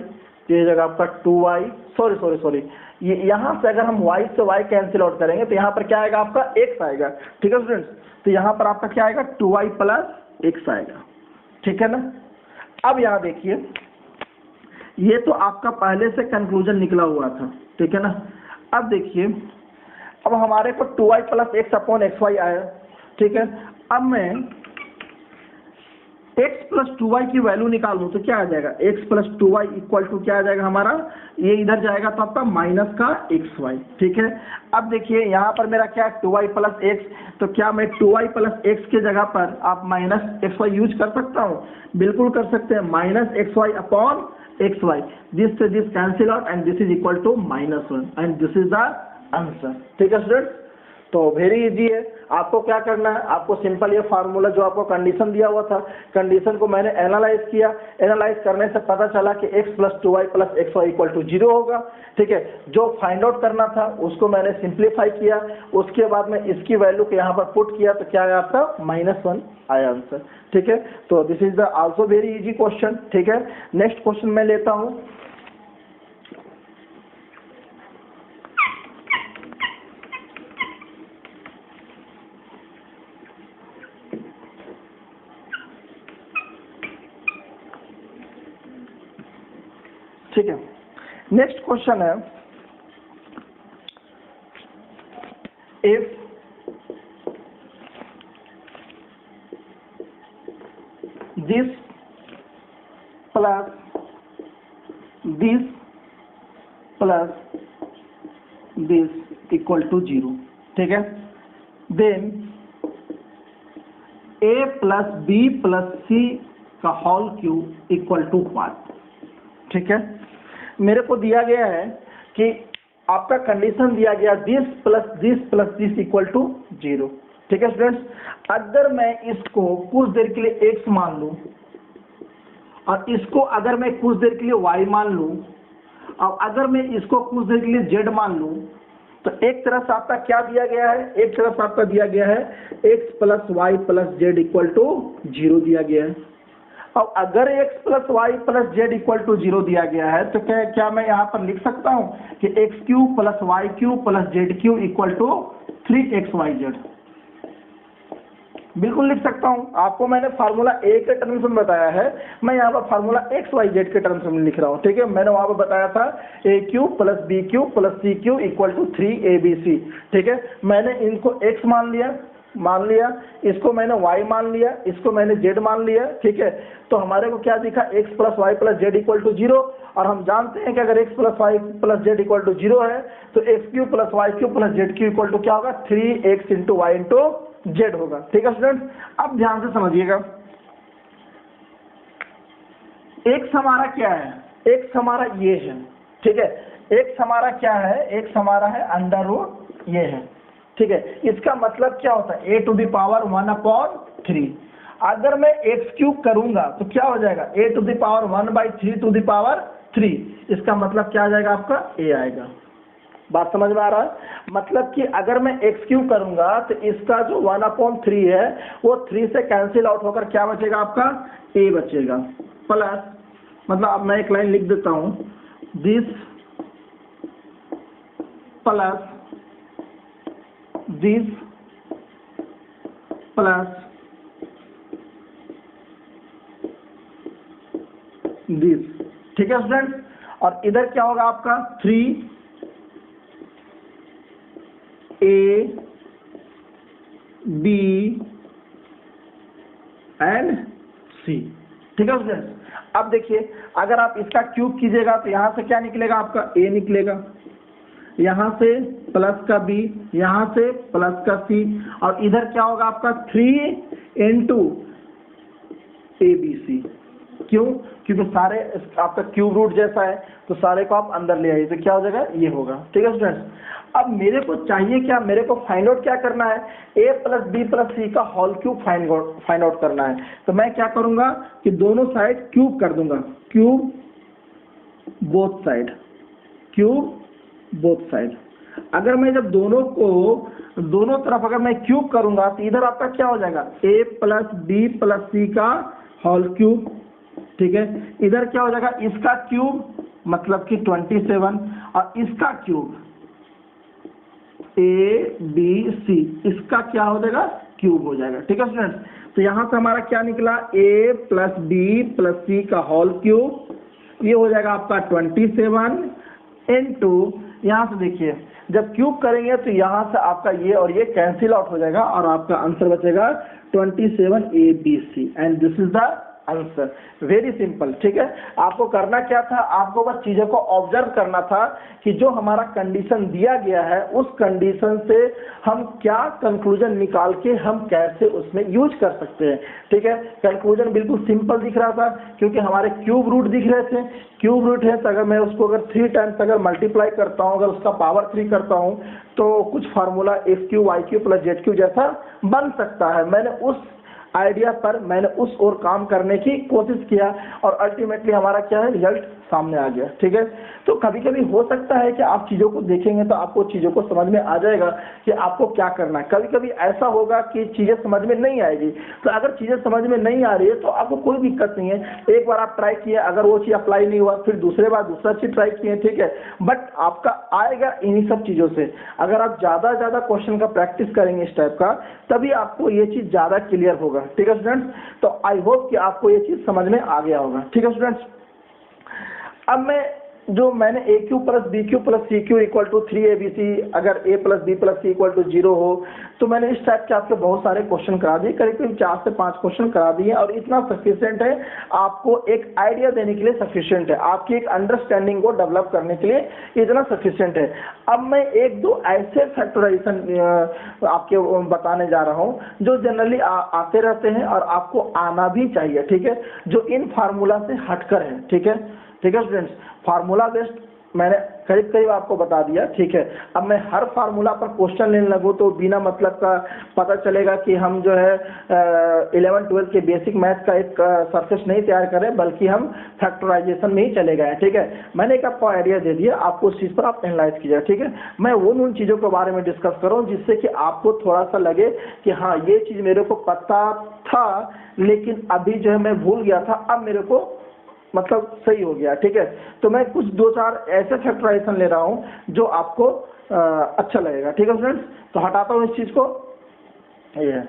ये हो जाएगा आपका 2y, सॉरी ये यहाँ से अगर हम y से y कैंसिल आउट करेंगे तो यहाँ पर क्या आएगा आपका x आएगा, ठीक है स्टूडेंट्स। तो यहाँ पर आपका क्या आएगा 2y प्लस x आएगा, ठीक है ना। अब यहाँ देखिए ये तो आपका पहले से कंक्लूजन निकला हुआ था, ठीक है ना। अब देखिए अब हमारे को 2y plus x upon xy आया, ठीक है। अब मैं x प्लस 2y की वैल्यू निकालूं तो क्या आ जाएगा, x plus 2y equal to क्या आ जाएगा हमारा, ये इधर जाएगा तो आपका माइनस का xy, ठीक है। अब देखिए यहाँ पर मेरा क्या है 2y प्लस x, तो क्या मैं 2y प्लस x के जगह पर आप माइनस xy यूज कर सकता हूँ, बिल्कुल कर सकते हैं, minus xy upon xy, this से this cancel out and this is equal to -1 and this is the answer, ठीक है स्टूडेंट्स। तो वेरी इजी है, आपको क्या करना है, आपको सिंपल ये फार्मूला जो आपको कंडीशन दिया हुआ था, कंडीशन को मैंने एनालाइज किया, एनालाइज करने से पता चला कि x plus 2y plus xy equal to 0 होगा, ठीक है। जो फाइंड आउट करना था उसको मैंने सिंप्लीफाई किया, उसके बाद में इसकी वैल्यू को यहाँ पर पुट किया तो क्या है आपका -1 आया आंसर, ठीक है। तो this is the also very easy question, ठीक है। नेक्स्ट क्वेश्चन मैं लेता हूँ। ठीक है, नेक्स्ट क्वेश्चन है, if this plus this equal to 0, ठीक है, then a plus b plus c का होल क्यूब इक्वल टू 5, ठीक है। मेरे को दिया गया है कि आपका कंडीशन दिया गया this plus this equal to 0, ठीक है स्टूडेंट्स। अगर मैं इसको कुछ देर के लिए x मान लूं और इसको अगर मैं कुछ देर के लिए y मान लूं और अगर मैं इसको कुछ देर के लिए z मान लूं, तो एक तरफ से आपका क्या दिया गया है, एक तरफ आपका दिया गया है x plus Y plus Z equal to 0 दिया गया है। अब अगर x plus Y plus Z equal to 0 दिया गया है तो क्या मैं यहाँ पर लिख सकता हूँ कि X cube plus Y cube plus Z cube equal to 3xyz, बिल्कुल लिख सकता हूँ। आपको मैंने फार्मूला ए के टर्म्स में बताया है, मैं यहाँ पर फार्मूला xyz के टर्म्स में लिख रहा हूँ, ठीक है। मैंने वहाँ पर बताया था a cube plus B cube plus C cube equal to 3abc, ठीक है। मैंने इनको x मान लिया, इसको मैंने y मान लिया, इसको मैंने z मान लिया, ठीक है। तो हमारे को क्या दिखा, x plus Y plus Z equal to 0, और हम जानते हैं कि अगर x plus Y plus Z equal to 0 है तो x cube plus Y cube plus Z cube equal to क्या होगा, 3x into Y into Z होगा, ठीक है स्टूडेंट्स। अब ध्यान से समझिएगा, x हमारा क्या है, x हमारा ये है, ठीक है। x हमारा क्या है, x हमारा है अंडर रूट ये है, ठीक है। इसका मतलब क्या होता है, a टू द पावर 1/3। अगर मैं x क्यूब करूंगा तो क्या हो जाएगा, a to the power 1/3 to the power 3, इसका मतलब क्या आ जाएगा आपका a आएगा। बात समझ में आ रहा है, मतलब कि अगर मैं x क्यूब करूंगा तो इसका जो 1/3 है वो 3 से कैंसिल आउट होकर क्या बचेगा आपका, a बचेगा, प्लस मतलब अब मैं एक लाइन लिख देता हूं, this plus this plus this, ठीक है स्टूडेंट। और इधर क्या होगा आपका 3a b एंड c, ठीक है स्टूडेंट। अब देखिए अगर आप इसका क्यूब कीजिएगा तो यहां से क्या निकलेगा आपका a निकलेगा, यहाँ से प्लस का b, यहाँ से प्लस का c, और इधर क्या होगा आपका 3 इंटू abc, क्यों, क्योंकि सारे आपका क्यूब रूट जैसा है तो सारे को आप अंदर ले आइए तो क्या हो जाएगा, ये होगा, ठीक है स्टूडेंट्स। अब मेरे को चाहिए क्या, मेरे को फाइंड आउट क्या करना है, a plus B plus c का होल क्यूब फाइंड आउट करना है। तो मैं क्या करूंगा कि दोनों साइड क्यूब कर दूंगा, cube both side, cube both side. अगर मैं जब दोनों तरफ अगर मैं क्यूब करूंगा तो इधर आपका क्या हो जाएगा, a plus B plus c का होल क्यूब, ठीक है। इधर क्या हो जाएगा, इसका क्यूब मतलब कि 27 और इसका क्यूब abc, इसका क्या हो जाएगा, क्यूब हो जाएगा, ठीक है स्टूडेंट्स। तो यहाँ से हमारा क्या निकला, a plus B plus c का होल क्यूब, ये हो जाएगा आपका 27 इंटू, यहाँ से देखिए जब क्यूब करेंगे तो यहाँ से आपका ये और ये कैंसिल आउट हो जाएगा और आपका आंसर बचेगा 27 abc and this is the answer. Very simple, ठीक है। आपको करना क्या था, आपको बस चीजों को ऑब्जर्व करना था कि जो हमारा कंडीशन दिया गया है उस कंडीशन से हम क्या कंक्लूजन निकाल के हम कैसे उसमें यूज कर सकते हैं, ठीक है। कंक्लूजन बिल्कुल सिंपल दिख रहा था क्योंकि हमारे क्यूब रूट दिख रहे थे। क्यूब रूट है तो अगर मैं उसको अगर 3 टाइम्स अगर मल्टीप्लाई करता हूँ, अगर उसका पावर 3 करता हूँ तो कुछ formula X cube Y cube plus Z cube जैसा बन सकता है। मैंने उस आइडिया पर मैंने उस ओर काम करने की कोशिश किया और अल्टीमेटली हमारा क्या है, रिजल्ट सामने आ गया, ठीक है। तो कभी कभी हो सकता है कि आप चीजों को देखेंगे तो आपको चीजों को समझ में आ जाएगा कि आपको क्या करना है। कभी कभी ऐसा होगा कि चीजें समझ में नहीं आएगी, तो अगर चीजें समझ में नहीं आ रही है तो आपको कोई दिक्कत नहीं है। एक बार आप ट्राई किए, अगर वो चीज अप्लाई नहीं हुआ फिर दूसरे बार दूसरा चीज ट्राई किए, ठीक है। बट आपका आएगा इन्हीं सब चीजों से। अगर आप ज्यादा क्वेश्चन का प्रैक्टिस करेंगे इस टाइप का, तभी आपको ये चीज ज्यादा क्लियर होगा, ठीक है स्टूडेंट्स। तो आई होप कि आपको ये चीज समझ में आ गया होगा, ठीक है स्टूडेंट्स। अब मैंने a cube plus B cube plus C cube equal to 3abc, अगर a plus B plus C equal to 0 हो, तो मैंने इस टाइप के आपके बहुत सारे क्वेश्चन करा दिए, करीब 4 से 5 क्वेश्चन करा दिए और इतना सफिशिएंट है, आपको एक आइडिया देने के लिए सफिशिएंट है, आपकी एक अंडरस्टैंडिंग को डेवलप करने के लिए इतना सफिशिएंट है। अब मैं 1-2 ऐसे फैक्टराइजेशन आपके बताने जा रहा हूँ जो जनरली आते रहते हैं और आपको आना भी चाहिए, ठीक है, जो इन फार्मूला से हटकर है, ठीक है स्टूडेंट्स। फार्मूला बेस्ड मैंने करीब आपको बता दिया, ठीक है। अब मैं हर फार्मूला पर क्वेश्चन लेने लगूँ तो बिना मतलब का पता चलेगा कि हम जो है 11-12 के बेसिक मैथ का एक सरफेस नहीं तैयार करें, बल्कि हम फैक्टराइजेशन में ही चले गए, ठीक है। मैंने एक आपको आइडिया दे दिया, आपको उस चीज़ पर आप एनालाइज कीजिए, ठीक है। मैं उन चीज़ों के बारे में डिस्कस कर रहा हूँ जिससे कि आपको थोड़ा सा लगे कि हाँ ये चीज़ मेरे को पता था लेकिन अभी जो है मैं भूल गया था, अब मेरे को मतलब सही हो गया, ठीक है। तो मैं कुछ 2-4 ऐसे फैक्टराइजेशन ले रहा हूं जो आपको अच्छा लगेगा, ठीक है फ्रेंड्स। तो हटाता हूं इस चीज को, ये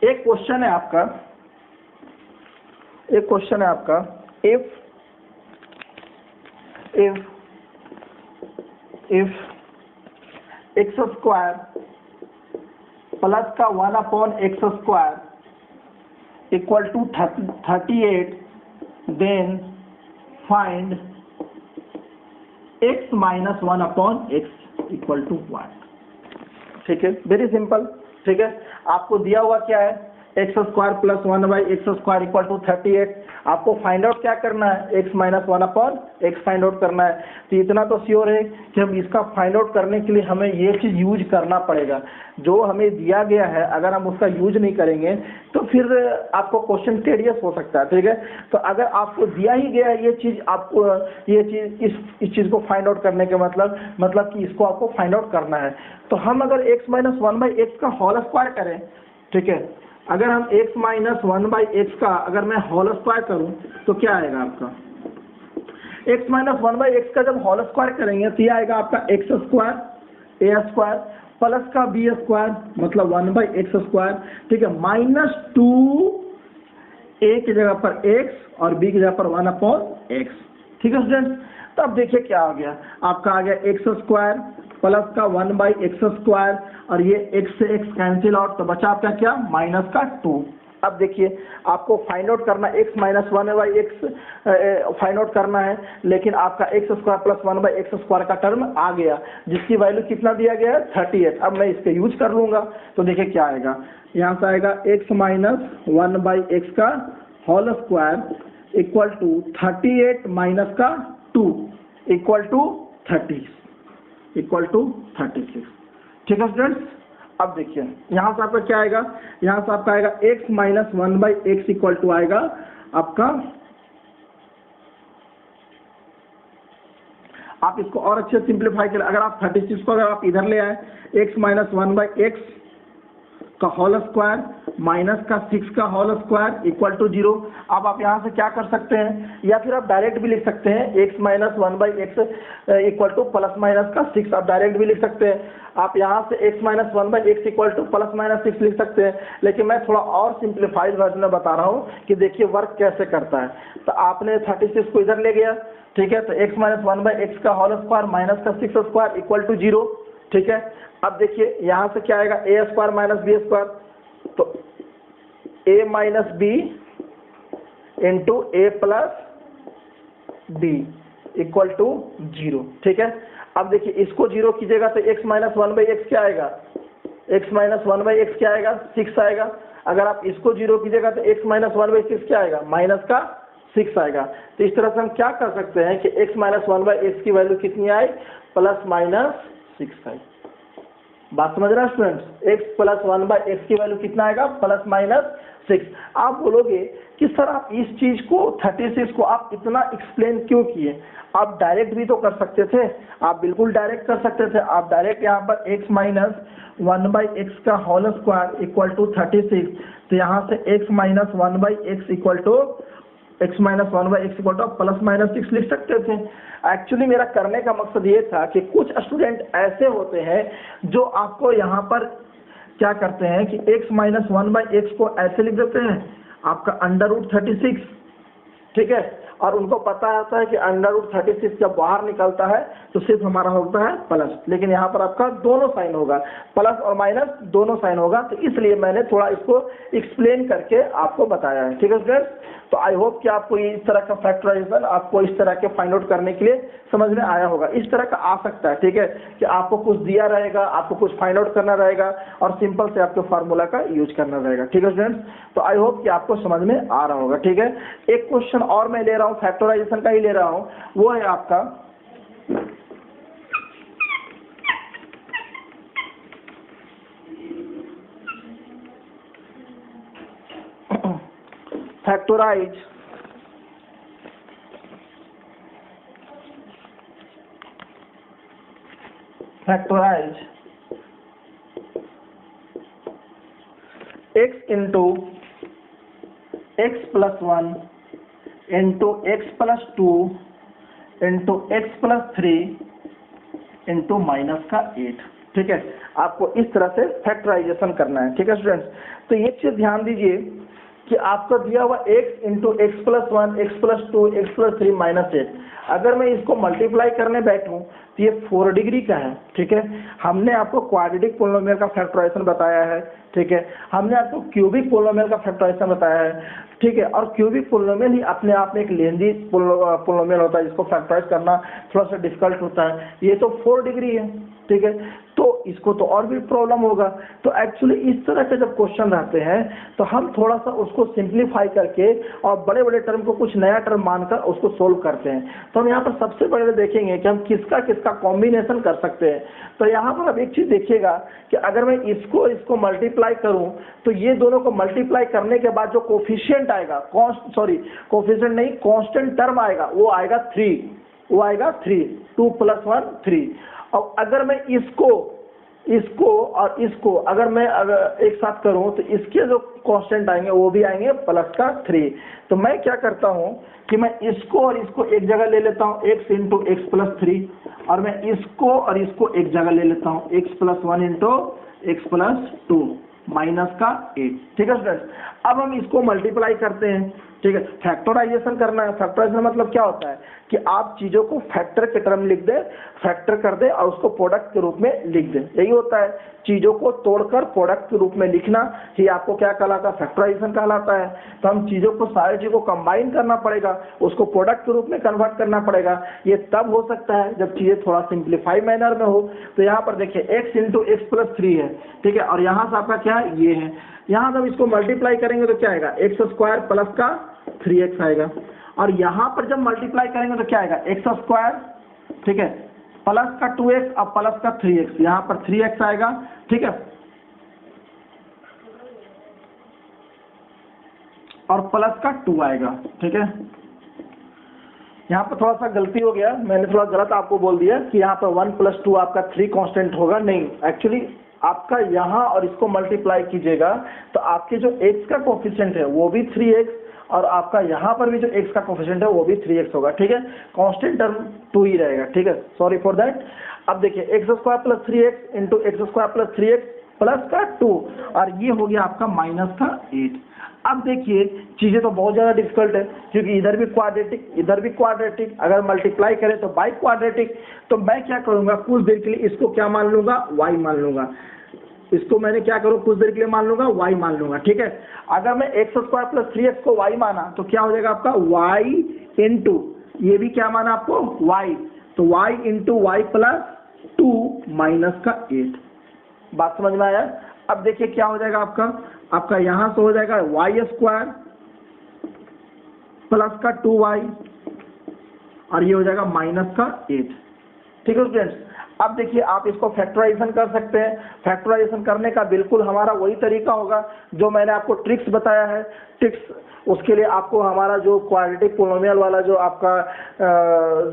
एक क्वेश्चन है आपका, इफ एक्स स्क्वायर प्लस का 1/x square equal to 38, then find x minus 1/x equal to 1, ठीक है। वेरी सिंपल, ठीक है। आपको दिया हुआ क्या है, X square plus 1/x square equal to 38। आपको फाइंड आउट क्या करना है, x minus 1/x find out करना है। तो इतना तो श्योर है कि हम इसका फाइंड आउट करने के लिए हमें ये चीज यूज करना पड़ेगा। जो हमें दिया गया है अगर हम उसका यूज नहीं करेंगे तो फिर आपको क्वेश्चन टेडियस हो सकता है, ठीक है। तो अगर आपको दिया ही गया है ये चीज, आपको ये चीज इस चीज को फाइंड आउट करने के मतलब कि इसको आपको फाइंड आउट करना है, तो हम अगर x माइनस 1/x का होल स्क्वायर करें, ठीक है, अगर हम x माइनस 1/x का अगर मैं होल स्क्वायर करूं तो क्या आएगा आपका, x माइनस 1/x का जब होल स्क्वायर करेंगे तो ये आएगा आपका x square a square plus का b स्क्वायर मतलब 1/x स्क्वायर, ठीक है, माइनस 2 a की जगह पर x और b की जगह पर 1/x, ठीक है स्टूडेंट्स। तो अब देखिए क्या आ गया, आपका आ गया x स्क्वायर प्लस का 1/x स्क्वायर और ये x से x कैंसिल आउट, तो बचा आपका क्या, माइनस का 2। अब देखिए आपको फाइंड आउट करना x minus 1/x find out करना है, लेकिन आपका x square plus 1/x square का टर्म आ गया जिसकी वैल्यू कितना दिया गया है, 38। अब मैं इसके यूज कर लूंगा तो देखिए क्या आएगा, यहाँ से आएगा x माइनस 1/x का whole square equal to 38 minus का 2 इक्वल टू 36, ठीक है स्टूडेंट्स। अब देखिए यहाँ से आपका क्या आएगा, यहाँ से आपका आएगा x minus 1/x equal to आएगा आपका, आप इसको और अच्छे से सिंप्लीफाई करें, अगर आप 36 को अगर आप इधर ले आए, x माइनस 1/x का होल स्क्वायर माइनस का 6 का होल स्क्वायर इक्वल टू 0। अब आप यहाँ से क्या कर सकते हैं, या फिर आप डायरेक्ट भी लिख सकते हैं x minus 1/x equal to plus minus का 6, आप डायरेक्ट भी लिख सकते हैं। आप यहाँ से x minus 1/x equal to plus minus 6 लिख सकते हैं, लेकिन मैं थोड़ा और सिंप्लीफाइड वर्जन में बता रहा हूँ कि देखिए वर्क कैसे करता है। तो आपने 36 को इधर ले गया, ठीक है, तो x माइनस 1/x का होल स्क्वायर माइनस का 6 स्क्वायर इक्वल टू 0, ठीक है। अब देखिए यहाँ से क्या आएगा, a square minus b square, तो a minus B into A plus B equal to 0, ठीक है। अब देखिए इसको 0 कीजिएगा तो x माइनस 1/x क्या आएगा, x माइनस 1/x क्या आएगा, 6 आएगा। अगर आप इसको 0 कीजिएगा तो x माइनस 1/6 क्या आएगा, माइनस का 6 आएगा। तो इस तरह से हम क्या कर सकते हैं कि x माइनस 1/x की वैल्यू कितनी आई, प्लस माइनस 6 आई। बात समझ रहे हैं स्टूडेंट्स, x प्लस 1/x की वैल्यू कितना आएगा, प्लस माइनस 6। आप बोलोगे कि सर आप इस चीज को 36 को आप इतना एक्सप्लेन क्यों किए, आप डायरेक्ट भी तो कर सकते थे, आप बिल्कुल डायरेक्ट कर सकते थे। आप डायरेक्ट यहाँ पर x माइनस 1/x का होल स्क्वायर इक्वल टू 36, तो यहाँ से x minus 1/x equal to x minus 1/x equal to plus minus 6 लिख सकते थे। एक्चुअली मेरा करने का मकसद ये था कि कुछ स्टूडेंट ऐसे होते हैं जो आपको यहाँ पर क्या करते हैं कि x माइनस 1/x को ऐसे लिख देते हैं, आपका √36, ठीक है, और उनको पता होता है कि √36 जब बाहर निकलता है तो सिर्फ हमारा होता है प्लस, लेकिन यहाँ पर आपका दोनों साइन होगा, प्लस और माइनस दोनों साइन होगा। तो इसलिए मैंने थोड़ा इसको एक्सप्लेन करके आपको बताया है, ठीक है स्टूडेंट्स। तो आई होप कि आपको इस तरह का फैक्टराइजेशन आपको इस तरह के फाइंड आउट करने के लिए समझ में आया होगा। इस तरह का आ सकता है, ठीक है, कि आपको कुछ दिया रहेगा, आपको कुछ फाइंड आउट करना रहेगा और सिंपल से आपको फार्मूला का यूज करना रहेगा, ठीक है स्टूडेंट्स। तो आई होप कि आपको समझ में आ रहा होगा, ठीक है। एक क्वेश्चन और मैं ले रहा हूँ, फैक्टराइजेशन का ही ले रहा हूँ, वो है आपका factorize x into x plus 1 into x plus 2 into x plus 3 into minus का 8, ठीक है। आपको इस तरह से फैक्टराइजेशन करना है, ठीक है स्टूडेंट्स। तो ये चीज ध्यान दीजिए कि आपका दिया हुआ x into x plus 1 x plus 2 x plus 3 minus 8, अगर मैं इसको मल्टीप्लाई करने बैठूं तो ये 4 डिग्री का है, ठीक है। हमने आपको क्वाड्रेटिक पोलिनोमियल का फैक्टराइजेशन बताया है, ठीक है। हमने आपको क्यूबिक पोलिनोमियल का फैक्टराइजेशन बताया है, ठीक है। और क्यूबिक पोलिनोमियल ही अपने आप में एक लेंदी पोलिनोमियल होता है जिसको फैक्टराइज करना थोड़ा सा डिफिकल्ट होता है। ये तो 4 डिग्री है, ठीक है, तो इसको तो और भी प्रॉब्लम होगा। तो एक्चुअली इस तरह के जब क्वेश्चन रहते हैं तो हम थोड़ा सा उसको सिंप्लीफाई करके और बड़े बड़े टर्म को कुछ नया टर्म मानकर उसको सोल्व करते हैं। तो हम यहाँ पर सबसे पहले देखेंगे कि हम किसका किसका कॉम्बिनेशन कर सकते हैं। तो यहाँ पर अब एक चीज देखिएगा कि अगर मैं इसको मल्टीप्लाई करूं तो ये दोनों को मल्टीप्लाई करने के बाद जो कोफिशिएंट आएगा, कोफिशिएंट नहीं, कांस्टेंट टर्म आएगा, वो आएगा 3, वो आएगा 3, 2 + 1 3। और अगर मैं इसको और इसको अगर मैं एक साथ करूं तो इसके जो कांस्टेंट आएंगे वो भी आएंगे प्लस का 3। तो मैं क्या करता हूं कि मैं इसको और इसको एक जगह ले लेता हूं, x इंटू एक्स प्लस 3, और मैं इसको और इसको एक जगह ले लेता हूं, x + 1 into x plus 2 minus का 8, ठीक है स्टूडेंट्स। अब हम इसको मल्टीप्लाई करते हैं, ठीक है। फैक्टराइजेशन करना है। फैक्टराइजेशन मतलब क्या होता है कि आप चीजों को फैक्टर के टर्म लिख दे, फैक्टर कर दे और उसको प्रोडक्ट के रूप में लिख दे, यही होता है। चीजों को तोड़कर प्रोडक्ट के रूप में लिखना ही आपको क्या कहलाता है, फैक्टराइजेशन कहलाता है। तो हम चीजों को, सारी चीजों को कंबाइन करना पड़ेगा, उसको प्रोडक्ट के रूप में कन्वर्ट करना पड़ेगा। ये तब हो सकता है जब चीजें थोड़ा सिंप्लीफाई मैनर में हो। तो यहाँ पर देखिए x इंटू एक्स प्लस 3 है, ठीक है, और यहाँ से आपका क्या है, ये है। यहाँ जब इसको मल्टीप्लाई करेंगे तो क्या आएगा, एक्स स्क्वायर प्लस का 3x आएगा, और यहाँ पर जब मल्टीप्लाई करेंगे तो क्या आएगा, एक्स स्क्वायर, ठीक है, प्लस का 2x और प्लस का 3x, यहाँ पर 3x आएगा, ठीक है, और प्लस का 2 आएगा, ठीक है। यहाँ पर थोड़ा सा गलती हो गया, मैंने थोड़ा गलत आपको बोल दिया कि यहाँ पर 1 + 2 आपका 3 कांस्टेंट होगा, नहीं, एक्चुअली आपका यहाँ और इसको मल्टीप्लाई कीजिएगा तो आपके जो x का कोफिशिएंट है वो भी 3x और आपका यहाँ पर भी जो x का कोफिशिएंट है वो भी 3x होगा, ठीक है। कांस्टेंट टर्म 2 ही रहेगा, ठीक है, सॉरी फॉर दैट। अब देखिए x square plus 3x into x square plus 3x plus का 2 और ये हो गया आपका माइनस का 8। अब देखिए चीज़ें तो बहुत ज़्यादा डिफिकल्ट है क्योंकि इधर भी क्वाड्रेटिक इधर भी क्वाड्रेटिक, अगर मल्टीप्लाई करें तो बाई क्वाड्रेटिक। तो मैं क्या करूँगा, कुछ देर के लिए इसको क्या मान लूँगा, y मान लूँगा। इसको मैंने क्या करूँ, कुछ देर के लिए मान लूँगा y मान लूँगा, ठीक है। अगर मैं एक्स स्क्वायर प्लस 3x को y माना तो क्या हो जाएगा आपका y इंटू ये भी क्या माना आपको y, तो y into Y plus 2 minus का 8। बात समझ में आया। अब देखिए क्या हो जाएगा आपका यहां से हो जाएगा वाई स्क्वायर प्लस का 2y और ये हो जाएगा माइनस का 8, ठीक है स्टूडेंट्स। अब देखिए आप इसको फैक्टराइजेशन कर सकते हैं। फैक्टराइजेशन करने का बिल्कुल हमारा वही तरीका होगा जो मैंने आपको ट्रिक्स बताया है। ट्रिक्स उसके लिए आपको हमारा जो क्वाड्रेटिक पोलिनोमियल वाला जो आपका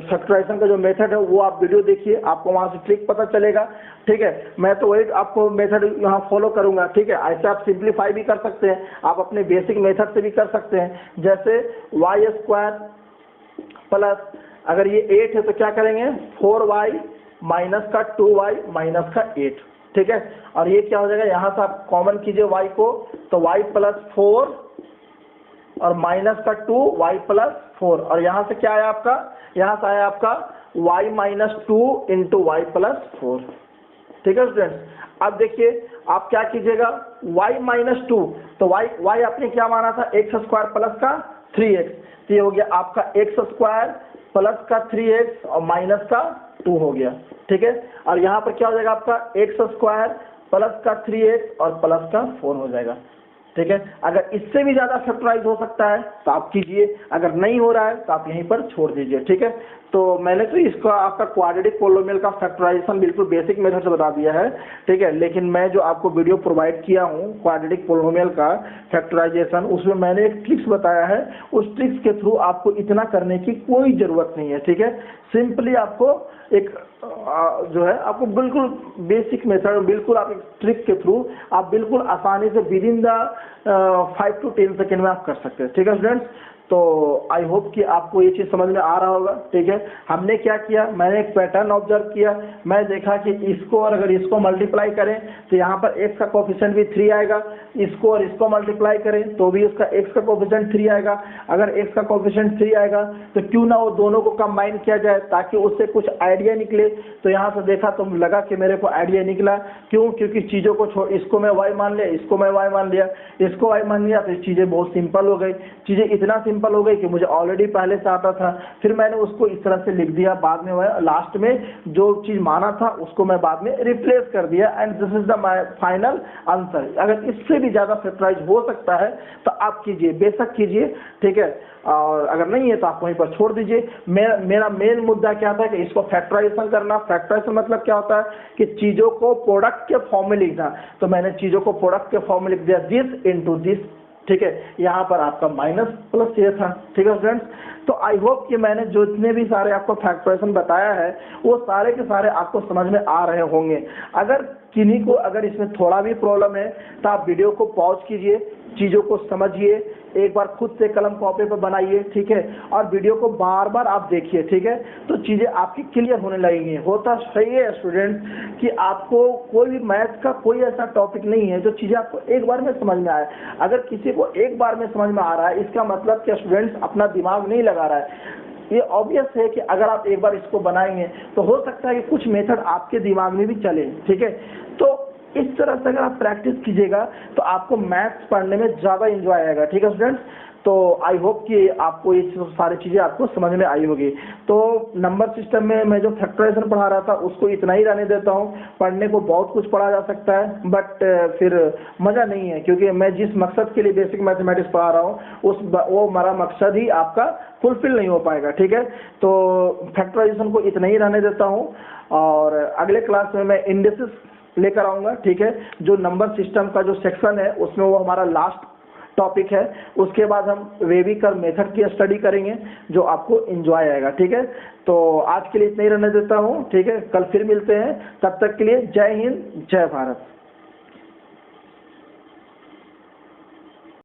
फैक्टराइजेशन का जो मेथड है वो आप वीडियो देखिए, आपको वहां से ट्रिक पता चलेगा, ठीक है। मैं तो वही आपको मेथड यहाँ फॉलो करूंगा, ठीक है। ऐसे आप सिंप्लीफाई भी कर सकते हैं, आप अपने बेसिक मेथड से भी कर सकते हैं। जैसे वाई स्क्वायर प्लस अगर ये 8 है तो क्या करेंगे 4y माइनस का 2y माइनस का 8, ठीक है। और ये क्या हो जाएगा, यहाँ से आप कॉमन कीजिए y को तो y प्लस 4 और माइनस का 2y प्लस 4 और यहाँ से क्या आया आपका, यहाँ से आया आपका y minus 2 into Y plus 4, ठीक है स्टूडेंट्स। अब देखिए आप क्या कीजिएगा y माइनस 2 तो y आपने क्या माना था एक्स स्क्वायर प्लस का 3x, तो ये हो गया आपका एक्स स्क्वायर प्लस का 3x और माइनस का 2 हो गया, ठीक है। और यहाँ पर क्या हो जाएगा आपका एक्स स्क्वायर प्लस का 3x और प्लस का 4 हो जाएगा, ठीक है। अगर इससे भी ज़्यादा फैक्टराइज हो सकता है तो आप कीजिए, अगर नहीं हो रहा है तो आप यहीं पर छोड़ दीजिए, ठीक है। तो मैंने तो इसका आपका क्वाड्रेटिक पोलिनोमियल का फैक्टराइजेशन बिल्कुल बेसिक मेथड से बता दिया है, ठीक है। लेकिन मैं जो आपको वीडियो प्रोवाइड किया हूँ क्वाड्रेटिक पोलिनोमियल का फैक्टराइजेशन, उसमें मैंने एक ट्रिक्स बताया है। उस ट्रिक्स के थ्रू आपको इतना करने की कोई ज़रूरत नहीं है, ठीक है। सिंपली आपको एक जो है आपको बिल्कुल बेसिक मेथड, बिल्कुल आप एक ट्रिक के थ्रू आप बिल्कुल आसानी से with in the 5 to 10 second में आप कर सकते हैं, ठीक है स्टूडेंट्स। तो आई होप कि आपको ये चीज़ समझ में आ रहा होगा, ठीक है। हमने क्या किया, मैंने एक पैटर्न ऑब्जर्व किया, मैं देखा कि इसको और अगर इसको मल्टीप्लाई करें तो यहाँ पर x का कोफिशिएंट भी 3 आएगा, इसको और इसको मल्टीप्लाई करें तो भी इसका x का कोफिशिएंट 3 आएगा। अगर x का कोफिशिएंट 3 आएगा तो क्यों ना वो दोनों को कंबाइन किया जाए ताकि उससे कुछ आइडिया निकले। तो यहाँ से देखा तो लगा कि मेरे को आइडिया निकला, क्यों, क्योंकि चीज़ों को छोड़, इसको मैं y मान लिया, इसको मैं y मान लिया, इसको y मान लिया, तो चीज़ें बहुत सिंपल हो गई। चीज़ें इतना सिंपल हो गई कि मुझे ऑलरेडी पहले से आता था, फिर मैंने उसको इस तरह से लिख दिया, बाद में लास्ट में जो चीज़ माना था उसको मैं बाद में रिप्लेस कर दिया and this is the my final answer. अगर इससे भी ज़्यादा फैक्टराइज हो सकता है तो आप कीजिए, बेशक कीजिए, ठीक है। और अगर नहीं है तो आप वहीं पर छोड़ दीजिए। मेरा मेन मुद्दा क्या था कि इसको फैक्टराइजेशन करना। फैक्टराइजेशन मतलब क्या होता है कि चीज़ों को प्रोडक्ट के फॉर्म में लिखना, तो मैंने चीज़ों को प्रोडक्ट के फॉर्म में लिख दिया, दिस इंटू दिस, ठीक है। यहाँ पर आपका माइनस प्लस ये था, ठीक है फ्रेंड्स। तो आई होप कि मैंने जो जितने भी सारे आपको फैक्टराइजेशन बताया है वो सारे के सारे आपको समझ में आ रहे होंगे। अगर किन्हीं को अगर इसमें थोड़ा भी प्रॉब्लम है तो आप वीडियो को पॉज कीजिए, चीज़ों को समझिए, एक बार खुद से कलम कॉपी पर बनाइए, ठीक है। और वीडियो को बार बार आप देखिए, ठीक है, तो चीज़ें आपकी क्लियर होने लगेंगी। होता सही है स्टूडेंट कि आपको कोई भी मैथ का कोई ऐसा टॉपिक नहीं है जो चीज़ें आपको एक बार में समझ में आए। अगर किसी को एक बार में समझ में आ रहा है इसका मतलब कि स्टूडेंट्स अपना दिमाग नहीं लगा रहा है। ये ऑब्वियस है कि अगर आप एक बार इसको बनाएंगे तो हो सकता है कि कुछ मेथड आपके दिमाग में भी चले, ठीक है। तो इस तरह से अगर आप प्रैक्टिस कीजिएगा तो आपको मैथ्स पढ़ने में ज़्यादा इंजॉय आएगा, ठीक है स्टूडेंट्स। तो आई होप कि आपको ये सारी चीज़ें आपको समझ में आई होगी। तो नंबर सिस्टम में मैं जो फैक्टराइजेशन पढ़ा रहा था उसको इतना ही रहने देता हूँ। पढ़ने को बहुत कुछ पढ़ा जा सकता है बट फिर मज़ा नहीं है, क्योंकि मैं जिस मकसद के लिए बेसिक मैथमेटिक्स पढ़ा रहा हूँ वो हमारा मकसद ही आपका फुलफिल नहीं हो पाएगा, ठीक है। तो फैक्टराइजेशन को इतना ही रहने देता हूँ और अगले क्लास में मैं इंडिसेस लेकर आऊँगा, ठीक है। जो नंबर सिस्टम का जो सेक्शन है उसमें वो हमारा लास्ट टॉपिक है। उसके बाद हम वेविकर मेथड की स्टडी करेंगे जो आपको एंजॉय आएगा, ठीक है। तो आज के लिए इतना ही रहने देता हूँ, ठीक है। कल फिर मिलते हैं, तब तक के लिए जय हिंद, जय भारत।